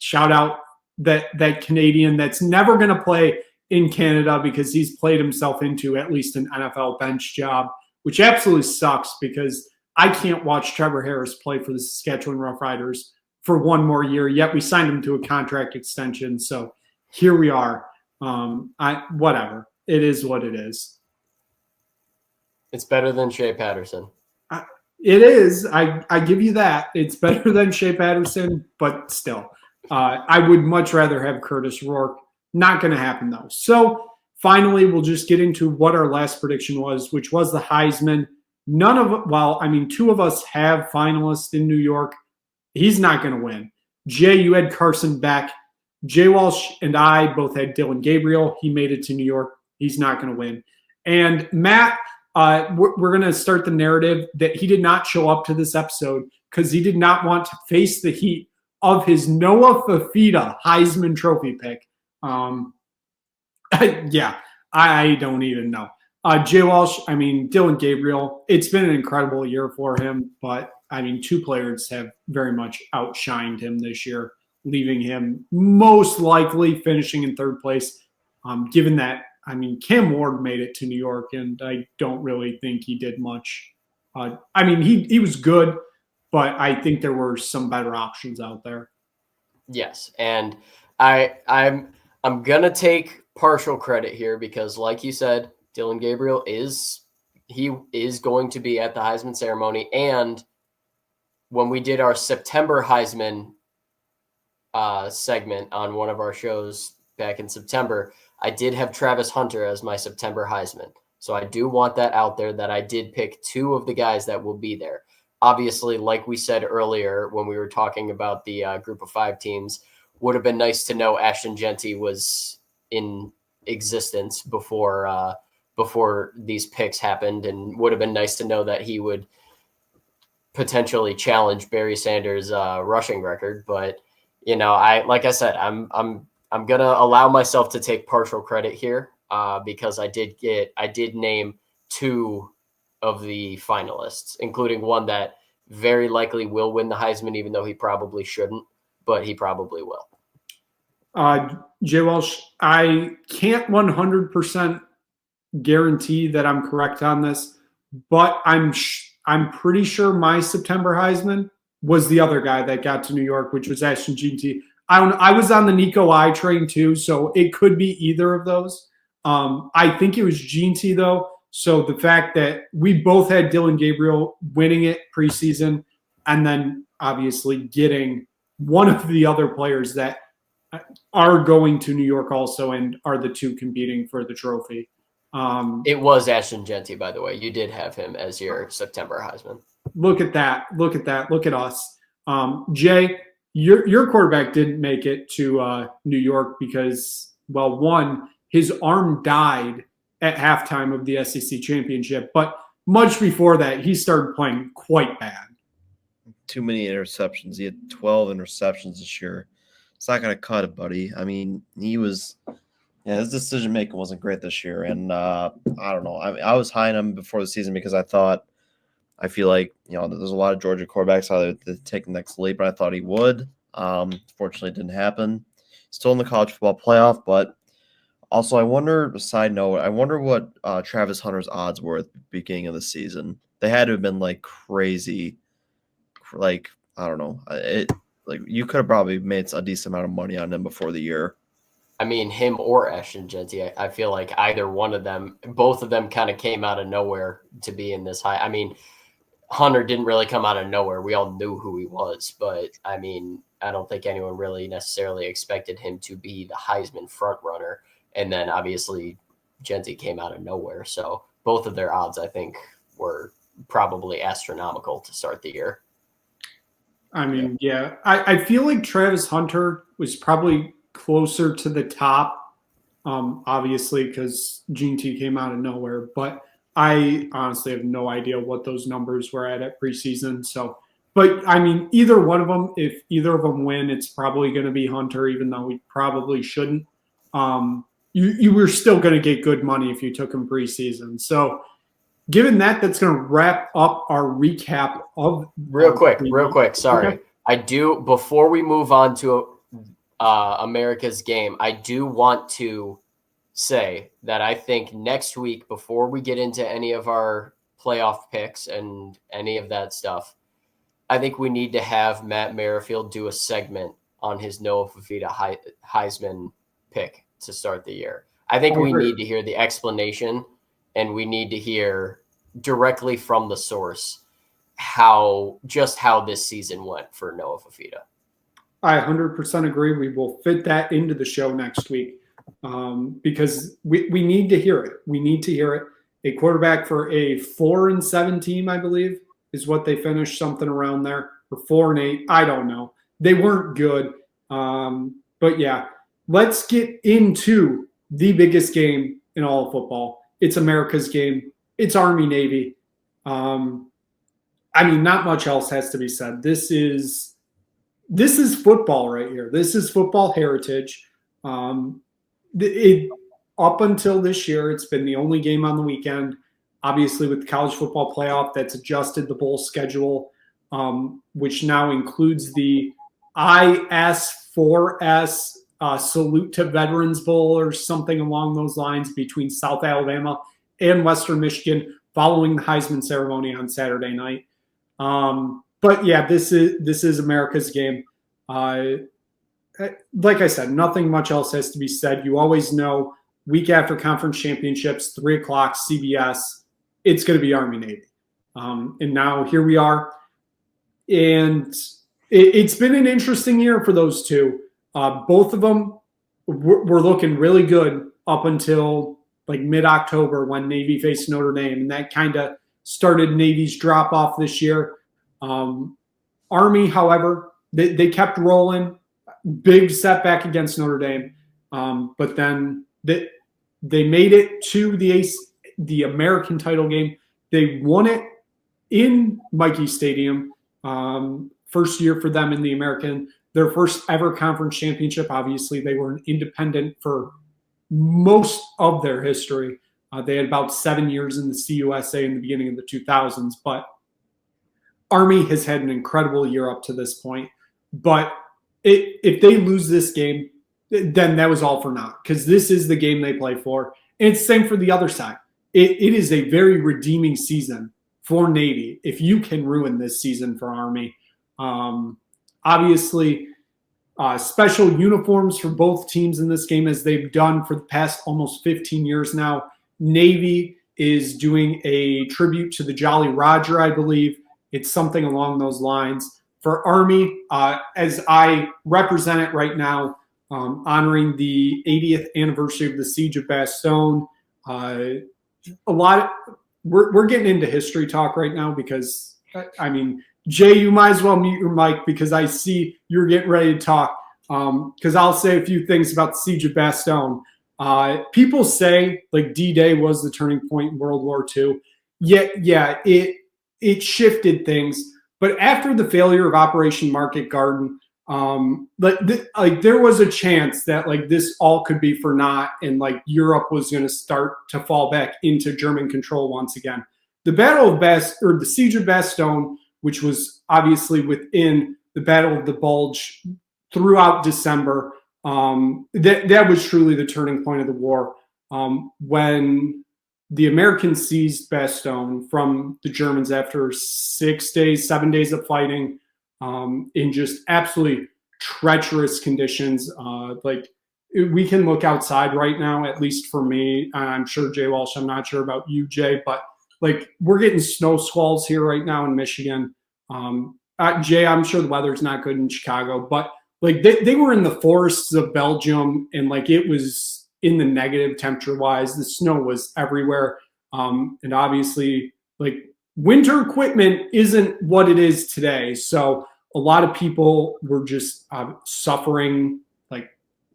Shout out that Canadian that's never going to play in Canada because he's played himself into at least an NFL bench job, which absolutely sucks because I can't watch Trevor Harris play for the Saskatchewan Roughriders for 1 more year. Yet we signed him to a contract extension. So here we are. Whatever. It is what it is. It's better than Shea Patterson. It is. I give you that. It's better than Shea Patterson, but still. I would much rather have Curtis Rourke. Not going to happen, though. So finally, we'll just get into what our last prediction was, which was the Heisman. 2 of us have finalists in New York. He's not going to win. Jay, you had Carson Beck. Jay Walsh and I both had Dylan Gabriel. He made it to New York. He's not going to win. And Matt, we're going to start the narrative that he did not show up to this episode because he did not want to face the heat of his Noah Fafita Heisman Trophy pick. Yeah, I don't even know. Jay Walsh, Dylan Gabriel, it's been an incredible year for him, but 2 players have very much outshined him this year, leaving him most likely finishing in 3rd place, given that, Cam Ward made it to New York, and I don't really think he did much. He was good, but I think there were some better options out there. Yes, and I'm going to take partial credit here because, like you said, Dylan Gabriel is going to be at the Heisman ceremony. And when we did our September Heisman segment on one of our shows back in September, I did have Travis Hunter as my September Heisman. So I do want that out there that I did pick 2 of the guys that will be there. Obviously, like we said earlier when we were talking about the group of 5 teams, would have been nice to know Ashton Jeanty was in existence before these picks happened, and would have been nice to know that he would potentially challenge Barry Sanders' rushing record. But like I said, I'm gonna allow myself to take partial credit here because I did name 2 of the finalists, including one that very likely will win the Heisman, even though he probably shouldn't, but he probably will. Jay Walsh, I can't 100% guarantee that I'm correct on this, but I'm pretty sure my September Heisman was the other guy that got to New York, which was Ashton Jeanty. I was on the Nico I train too, so it could be either of those. I think it was Jeanty though. So the fact that we both had Dylan Gabriel winning it preseason and then obviously getting one of the other players that are going to New York also and are the two competing for the trophy. It was Ashton Genty, by the way. You did have him as your September Heisman. Look at that. Look at that. Look at us. Jay, your quarterback didn't make it to New York because, well, one, his arm died at halftime of the SEC championship. But much before that, he started playing quite bad. Too many interceptions. He had 12 interceptions this year. It's not going to cut it, buddy. I mean, his decision making wasn't great this year. And I don't know. I was high on him before the season because I feel like, there's a lot of Georgia quarterbacks out there that take the next leap, but I thought he would. Fortunately, it didn't happen. Still in the college football playoff, but also I wonder, side note, what Travis Hunter's odds were at the beginning of the season. They had to have been like crazy. Like, I don't know. You could have probably made a decent amount of money on him before the year. I mean, him or Ashton Genty. I feel like either one of them, both of them kind of came out of nowhere to be in this high. I mean, Hunter didn't really come out of nowhere. We all knew who he was, but I mean, I don't think anyone really necessarily expected him to be the Heisman front runner. And then obviously Genty came out of nowhere. So both of their odds, I think, were probably astronomical to start the year. I mean, yeah. I feel like Travis Hunter was probably closer to the top, obviously, because Genty came out of nowhere. But I honestly have no idea what those numbers were at preseason. So, but I mean, either one of them, if either of them win, it's probably going to be Hunter, even though we probably shouldn't. You were still going to get good money if you took him preseason. So, given that, that's going to wrap up our recap of real quick. Sorry. Okay. I do, before we move on to America's game, I do want to say that I think next week, before we get into any of our playoff picks and any of that stuff, I think we need to have Matt Merrifield do a segment on his Noah Fifita Heisman pick to start the year. I think we need to hear the explanation, and we need to hear directly from the source how this season went for Noah Fifita. I 100% agree. We will fit that into the show next week because we need to hear it. We need to hear it. A quarterback for a 4-7 team, I believe, is what they finished, something around there, or 4-8. I don't know. They weren't good. But yeah, let's get into the biggest game in all of football. It's America's game. It's Army-Navy. I mean, not much else has to be said. This is football right here. This is football heritage. Up until this year, it's been the only game on the weekend. Obviously, with the college football playoff, that's adjusted the bowl schedule, which now includes the IS4S Salute to Veterans Bowl or something along those lines between South Alabama and Western Michigan following the Heisman ceremony on Saturday night. But yeah, this is America's game. Like I said, nothing much else has to be said. You always know week after conference championships, 3:00 CBS, it's going to be Army-Navy. And now here we are. And it's been an interesting year for those two. Both of them were looking really good up until like mid-October when Navy faced Notre Dame. And that kind of started Navy's drop-off this year. Army, however, they kept rolling. Big setback against Notre Dame. But then they made it to the American title game. They won it in Mikey Stadium. First year for them in the American. Their first ever conference championship. Obviously, they were an independent for most of their history. They had about 7 years in the CUSA in the beginning of the 2000s. But Army has had an incredible year up to this point. But if they lose this game, then that was all for naught, because this is the game they play for. And it's the same for the other side. It is a very redeeming season for Navy if you can ruin this season for Army. Obviously, special uniforms for both teams in this game, as they've done for the past almost 15 years now. Navy is doing a tribute to the Jolly Roger, I believe. It's something along those lines. For Army, as I represent it right now, honoring the 80th anniversary of the Siege of Bastogne. We're getting into history talk right now because, I mean, Jay, you might as well mute your mic because I see you're getting ready to talk. Because I'll say a few things about the Siege of Bastogne. People say like D-Day was the turning point in World War II. Yeah, it shifted things. But after the failure of Operation Market Garden, there was a chance that like this all could be for naught, and like Europe was going to start to fall back into German control once again. The the Siege of Bastogne, which was obviously within the Battle of the Bulge throughout December, that was truly the turning point of the war. When the Americans seized Bastogne from the Germans after 7 days of fighting, in just absolutely treacherous conditions. We can look outside right now, at least for me. I'm sure Jay Walsh, I'm not sure about you, Jay, but like we're getting snow squalls here right now in Michigan. Jay, I'm sure the weather's not good in Chicago, but like they were in the forests of Belgium, and like it was in the negative temperature wise. The snow was everywhere. And obviously like winter equipment isn't what it is today. So a lot of people were just suffering like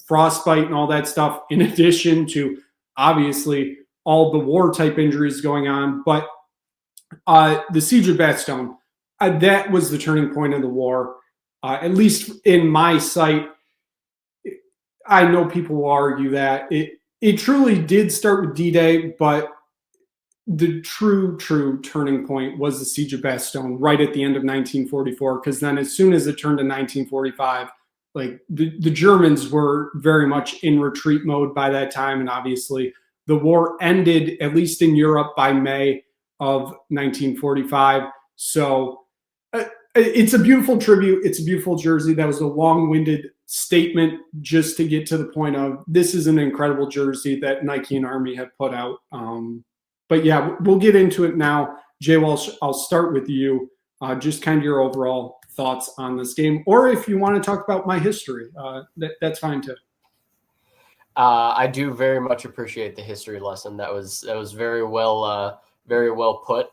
frostbite and all that stuff, in addition to obviously all the war type injuries going on. But the Siege of Bastogne, that was the turning point of the war. At least in my sight, I know people will argue that it truly did start with D-Day, but the true turning point was the Siege of Bastogne right at the end of 1944, because then as soon as it turned to 1945, like the Germans were very much in retreat mode by that time, and obviously the war ended, at least in Europe, by May of 1945. So it's a beautiful tribute. It's a beautiful jersey. That was a long-winded statement just to get to the point of this is an incredible jersey that Nike and Army have put out. But yeah, we'll get into it now. Jay Walsh, I'll start with you. Just kind of your overall thoughts on this game, or if you want to talk about my history, that's fine too. I do very much appreciate the history lesson. That was very well put.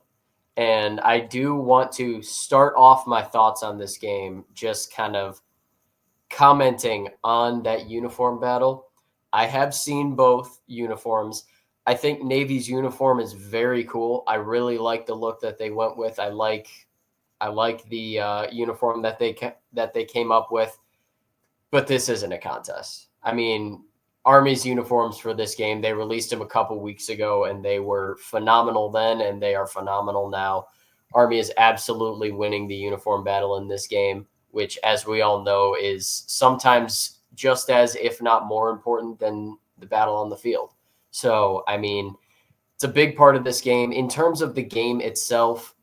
And I do want to start off my thoughts on this game just kind of commenting on that uniform battle. I have seen both uniforms. I think Navy's uniform is very cool. I really like the look that they went with. I like the uniform that they came up with. But this isn't a contest. I mean, Army's uniforms for this game, they released them a couple weeks ago, and they were phenomenal then, and they are phenomenal now. Army is absolutely winning the uniform battle in this game, which, as we all know, is sometimes just as, if not more important than the battle on the field. So, I mean, it's a big part of this game. In terms of the game itself,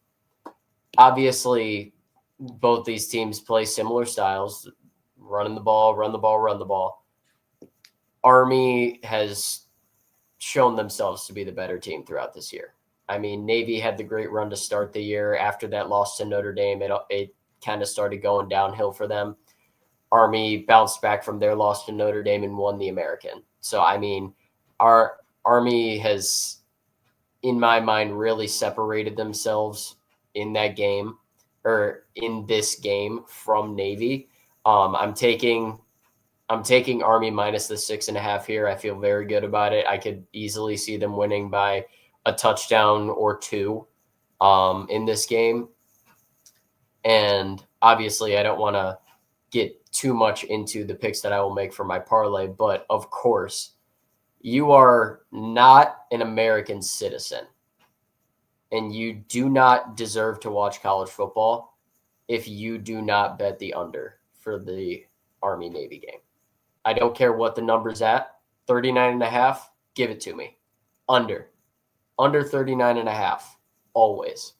obviously, both these teams play similar styles, running the ball, run the ball, run the ball. Army has shown themselves to be the better team throughout this year. I mean, Navy had the great run to start the year. After that loss to Notre Dame, it kind of started going downhill for them. Army bounced back from their loss to Notre Dame and won the American. So, I mean, our Army has, in my mind, really separated themselves in that game, or in this game, from Navy. I'm taking Army minus the 6.5 here. I feel very good about it. I could easily see them winning by a touchdown or two in this game. And obviously, I don't want to get too much into the picks that I will make for my parlay, but of course, you are not an American citizen, and you do not deserve to watch college football if you do not bet the under for the Army-Navy game. I don't care what the number's at, 39.5, give it to me. Under 39.5, always.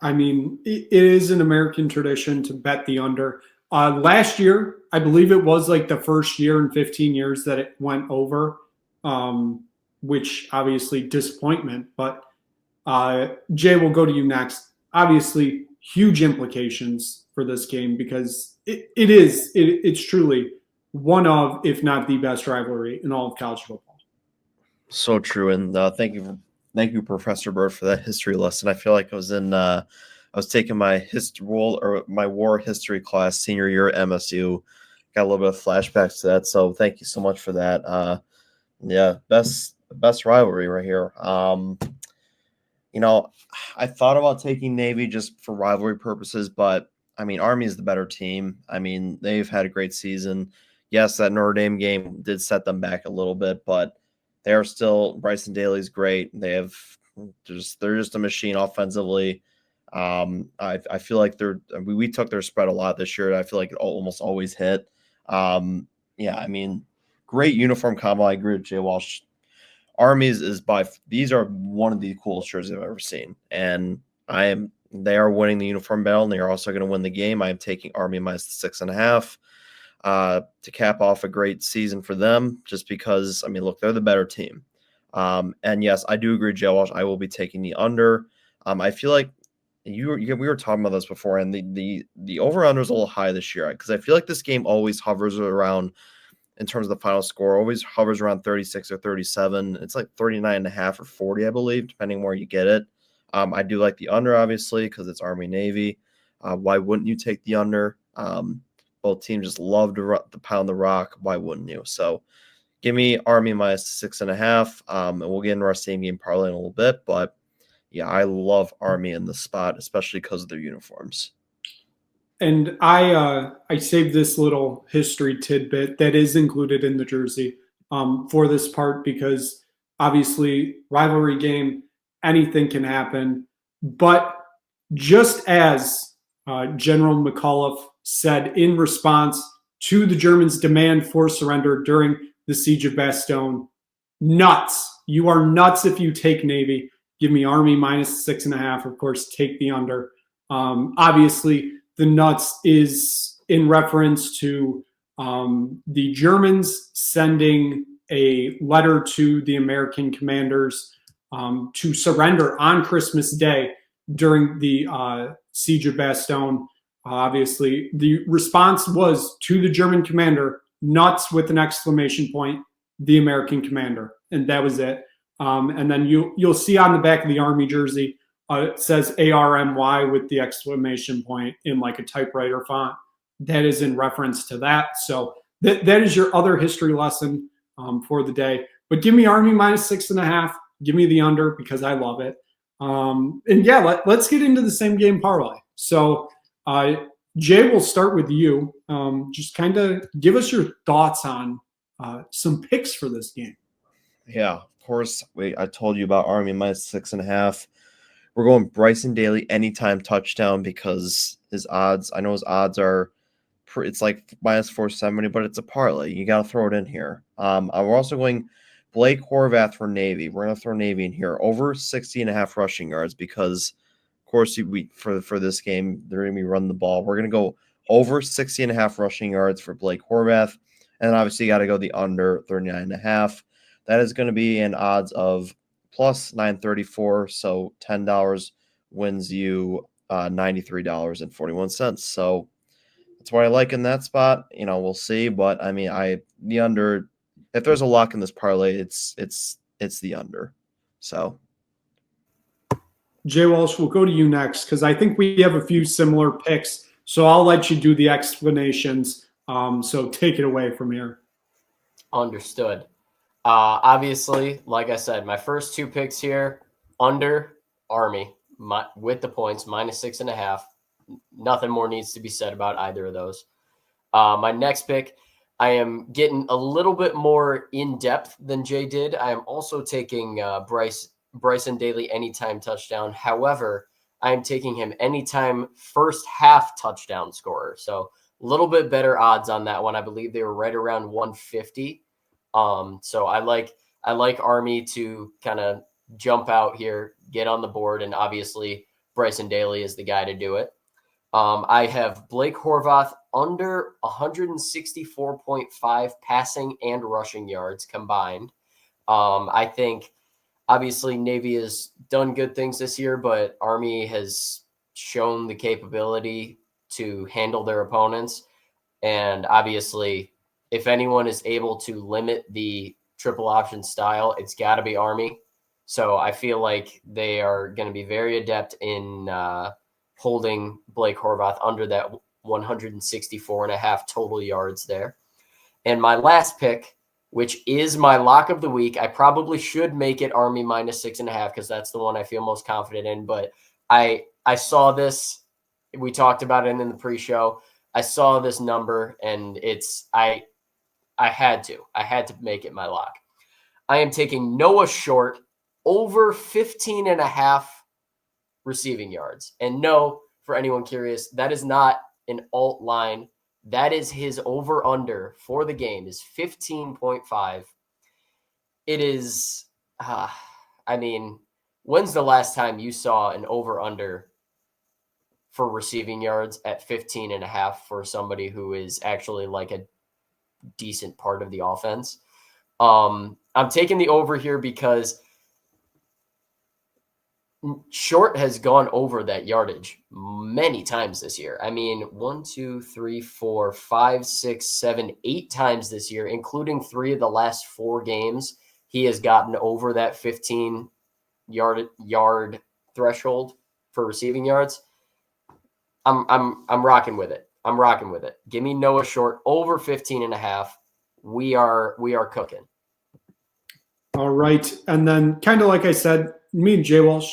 I mean, it is an American tradition to bet the under. Last year, I believe it was like the first year in 15 years that it went over, which obviously disappointment. But Jay, we'll go to you next. Obviously, huge implications for this game because it's truly one of, if not the best rivalry in all of college football. So true, and thank you, Professor Bird, for that history lesson. I feel like I was taking my my war history class senior year at MSU. Got a little bit of flashbacks to that, so thank you so much for that. Yeah, best rivalry right here. I thought about taking Navy just for rivalry purposes, but I mean, Army is the better team. I mean, they've had a great season. Yes, that Notre Dame game did set them back a little bit, but they are still Bryson Daly's great. They're just a machine offensively. I feel like we took their spread a lot this year. I feel like it almost always hit. Yeah, I mean, great uniform combo. I agree with Jay Walsh. Armies these are one of the coolest shirts I've ever seen, and they are winning the uniform battle, and they are also going to win the game. I am taking Army minus the 6.5 to cap off a great season for them, just because, I mean, look, they're the better team. And yes, I do agree, Jay Walsh. I will be taking the under. I feel like we were talking about this before, and the over under is a little high this year because I feel like this game always hovers around. In terms of the final score, always hovers around 36 or 37. It's like 39.5 or 40, I believe, depending where you get it. I do like the under, obviously, because it's Army Navy. Why wouldn't you take the under? Both teams just love to pound the rock. Why wouldn't you? So give me Army minus 6.5. And we'll get into our same game parlay in a little bit. But yeah, I love Army in the spot, especially because of their uniforms. And I saved this little history tidbit that is included in the jersey for this part because obviously rivalry game, anything can happen. But just as General McAuliffe said in response to the Germans' demand for surrender during the siege of Bastogne, nuts. You are nuts if you take Navy. Give me Army minus 6.5. Of course, take the under. Obviously, the nuts is in reference to the Germans sending a letter to the American commanders to surrender on Christmas Day during the siege of Bastogne. Obviously, the response was to the German commander, nuts with an exclamation point, the American commander. And that was it. And then you'll see on the back of the Army jersey, it says ARMY with the exclamation point in like a typewriter font. That is in reference to that. So that is your other history lesson for the day. But give me Army minus 6.5. Give me the under because I love it. And yeah, let's get into the same game parlay. So Jay, we'll start with you. Just kind of give us your thoughts on some picks for this game. Yeah, of course. I told you about Army minus 6.5. We're going Bryson Daly anytime touchdown because I know his odds are, it's like minus 470, but it's a parlay. You got to throw it in here. We're also going Blake Horvath for Navy. We're going to throw Navy in here over 60.5 rushing yards because, of course, for this game, they're going to be running the ball. We're going to go over 60.5 rushing yards for Blake Horvath. And obviously, you got to go the under 39.5. That is going to be an odds of plus 934, so $10 wins you $93.41. So that's what I like in that spot. We'll see, but I mean, the under. If there's a lock in this parlay, it's the under. So, Jay Walsh, we'll go to you next because I think we have a few similar picks. So I'll let you do the explanations. So take it away from here. Understood. Obviously, like I said, my first two picks here, under Army with the points, minus 6.5. Nothing more needs to be said about either of those. My next pick, I am getting a little bit more in depth than Jay did. I am also taking Bryson Daly anytime touchdown. However, I am taking him anytime first half touchdown scorer. So a little bit better odds on that one. I believe they were right around 150. So I like Army to kind of jump out here, get on the board, and obviously Bryson Daly is the guy to do it. I have Blake Horvath under 164.5 passing and rushing yards combined. I think obviously Navy has done good things this year, but Army has shown the capability to handle their opponents. And obviously if anyone is able to limit the triple option style, it's got to be Army. So I feel like they are going to be very adept in holding Blake Horvath under that 164.5 total yards there. And my last pick, which is my lock of the week, I probably should make it Army -6.5 because that's the one I feel most confident in. But I saw this. We talked about it in the pre-show. I saw this number, and I had to make it my lock. I am taking Noah Short over 15.5 receiving yards. And no, for anyone curious, that is not an alt line. That is his over under for the game is 15.5. It is, I mean, when's the last time you saw an over under for receiving yards at 15.5 for somebody who is actually like a decent part of the offense? I'm taking the over here because Short has gone over that yardage many times this year. I mean, 1, 2, 3, 4, 5, 6, 7, 8 times this year, including 3 of the last 4 games. He has gotten over that 15 yard threshold for receiving yards. I'm rocking with it. I'm rocking with it. Give me Noah Short over 15.5. We are cooking. All right. And then kind of like I said, me and Jay Walsh,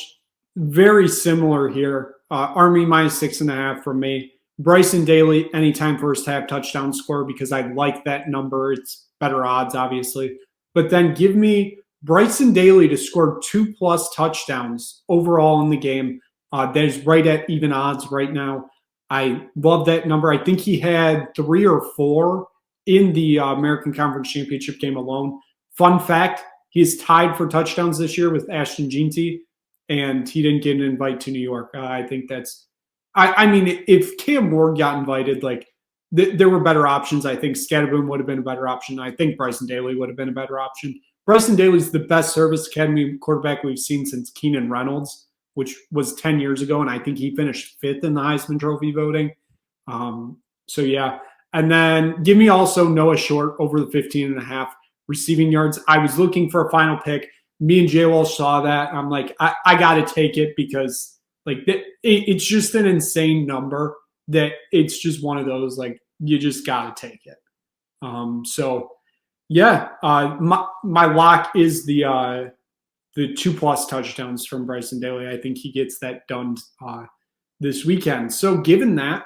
very similar here. Army -6.5 for me. Bryson Daly, anytime first half touchdown score because I like that number. It's better odds, obviously. But then give me Bryson Daly to score 2+ touchdowns overall in the game. That is right at even odds right now. I love that number. I think he had 3 or 4 in the American Conference Championship game alone. Fun fact, he's tied for touchdowns this year with Ashton Jeanty, and he didn't get an invite to New York. I think that's – I mean, if Cam Ward got invited, like there were better options. I think Scatterboom would have been a better option. I think Bryson Daly would have been a better option. Bryson Daly's the best Service Academy quarterback we've seen since Keenan Reynolds, which was 10 years ago, and I think he finished 5th in the Heisman Trophy voting. So, yeah. And then give me also Noah Short over the 15.5 receiving yards. I was looking for a final pick. Me and Jay Walsh saw that. I'm like, I got to take it because like it's just an insane number that it's just one of those, like, you just got to take it. So, yeah, my lock is the 2+ touchdowns from Bryson Daly. I think he gets that done this weekend. So given that,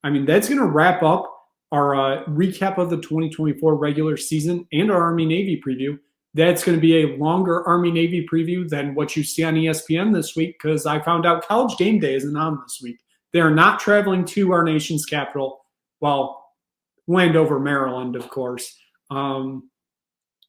I mean, that's going to wrap up our recap of the 2024 regular season and our Army-Navy preview. That's going to be a longer Army-Navy preview than what you see on ESPN this week because I found out College Game Day isn't on this week. They are not traveling to our nation's capital. Well, Landover, Maryland, of course,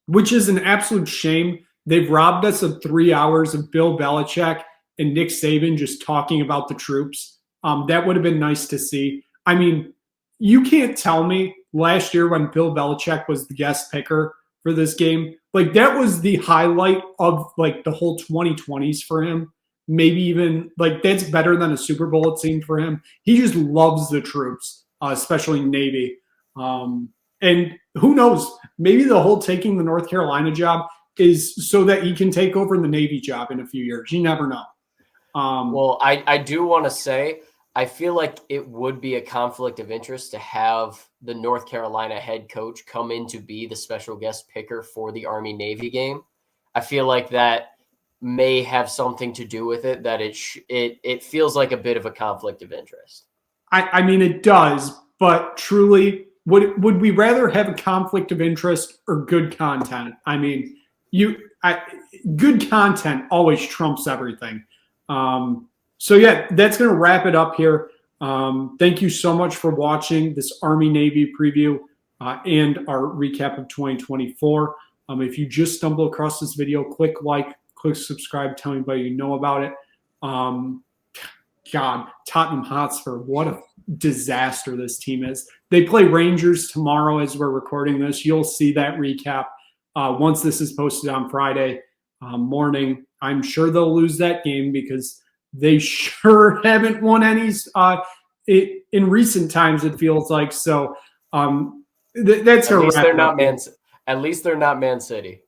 which is an absolute shame. They've robbed us of 3 hours of Bill Belichick and Nick Saban just talking about the troops. That would have been nice to see. I mean, you can't tell me last year when Bill Belichick was the guest picker for this game, like that was the highlight of like the whole 2020s for him. Maybe even like that's better than a Super Bowl it seemed for him. He just loves the troops, especially Navy. And who knows, maybe the whole taking the North Carolina job is so that he can take over the Navy job in a few years. You never know. Well, I do want to say, I feel like it would be a conflict of interest to have the North Carolina head coach come in to be the special guest picker for the Army-Navy game. I feel like that may have something to do with it, that it feels like a bit of a conflict of interest. I mean, it does, but truly, would we rather have a conflict of interest or good content? I mean, good content always trumps everything. So yeah, that's going to wrap it up here. Thank you so much for watching this Army-Navy preview and our recap of 2024. If you just stumble across this video, click like, click subscribe, tell anybody you know about it. God, Tottenham Hotspur, what a disaster this team is. They play Rangers tomorrow as we're recording this. You'll see that recap once this is posted on Friday morning. I'm sure they'll lose that game because they sure haven't won any in recent times, it feels like. So That's At a least wrap they're it not up. Man. At least they're not Man City.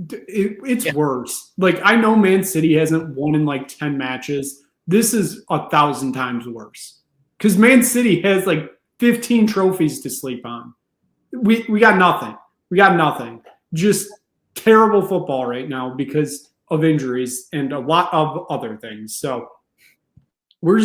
It's worse. Like, I know Man City hasn't won in like 10 matches. This is 1,000 times worse because Man City has like 15 trophies to sleep on. We got nothing. We got nothing. Just terrible football right now because of injuries and a lot of other things. So we're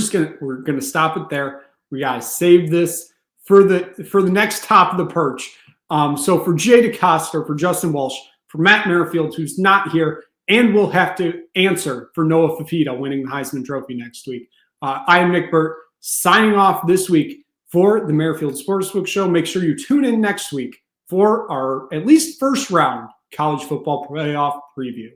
gonna stop it there. We gotta save this for the next top of the perch. So for Jay DeCosta, for Justin Walsh, for Matt Merrifield, who's not here, and will have to answer for Noah Fafita winning the Heisman Trophy next week. I am Nick Burt, signing off this week for the Merrifield Sportsbook Show. Make sure you tune in next week for our at least first round college football playoff preview.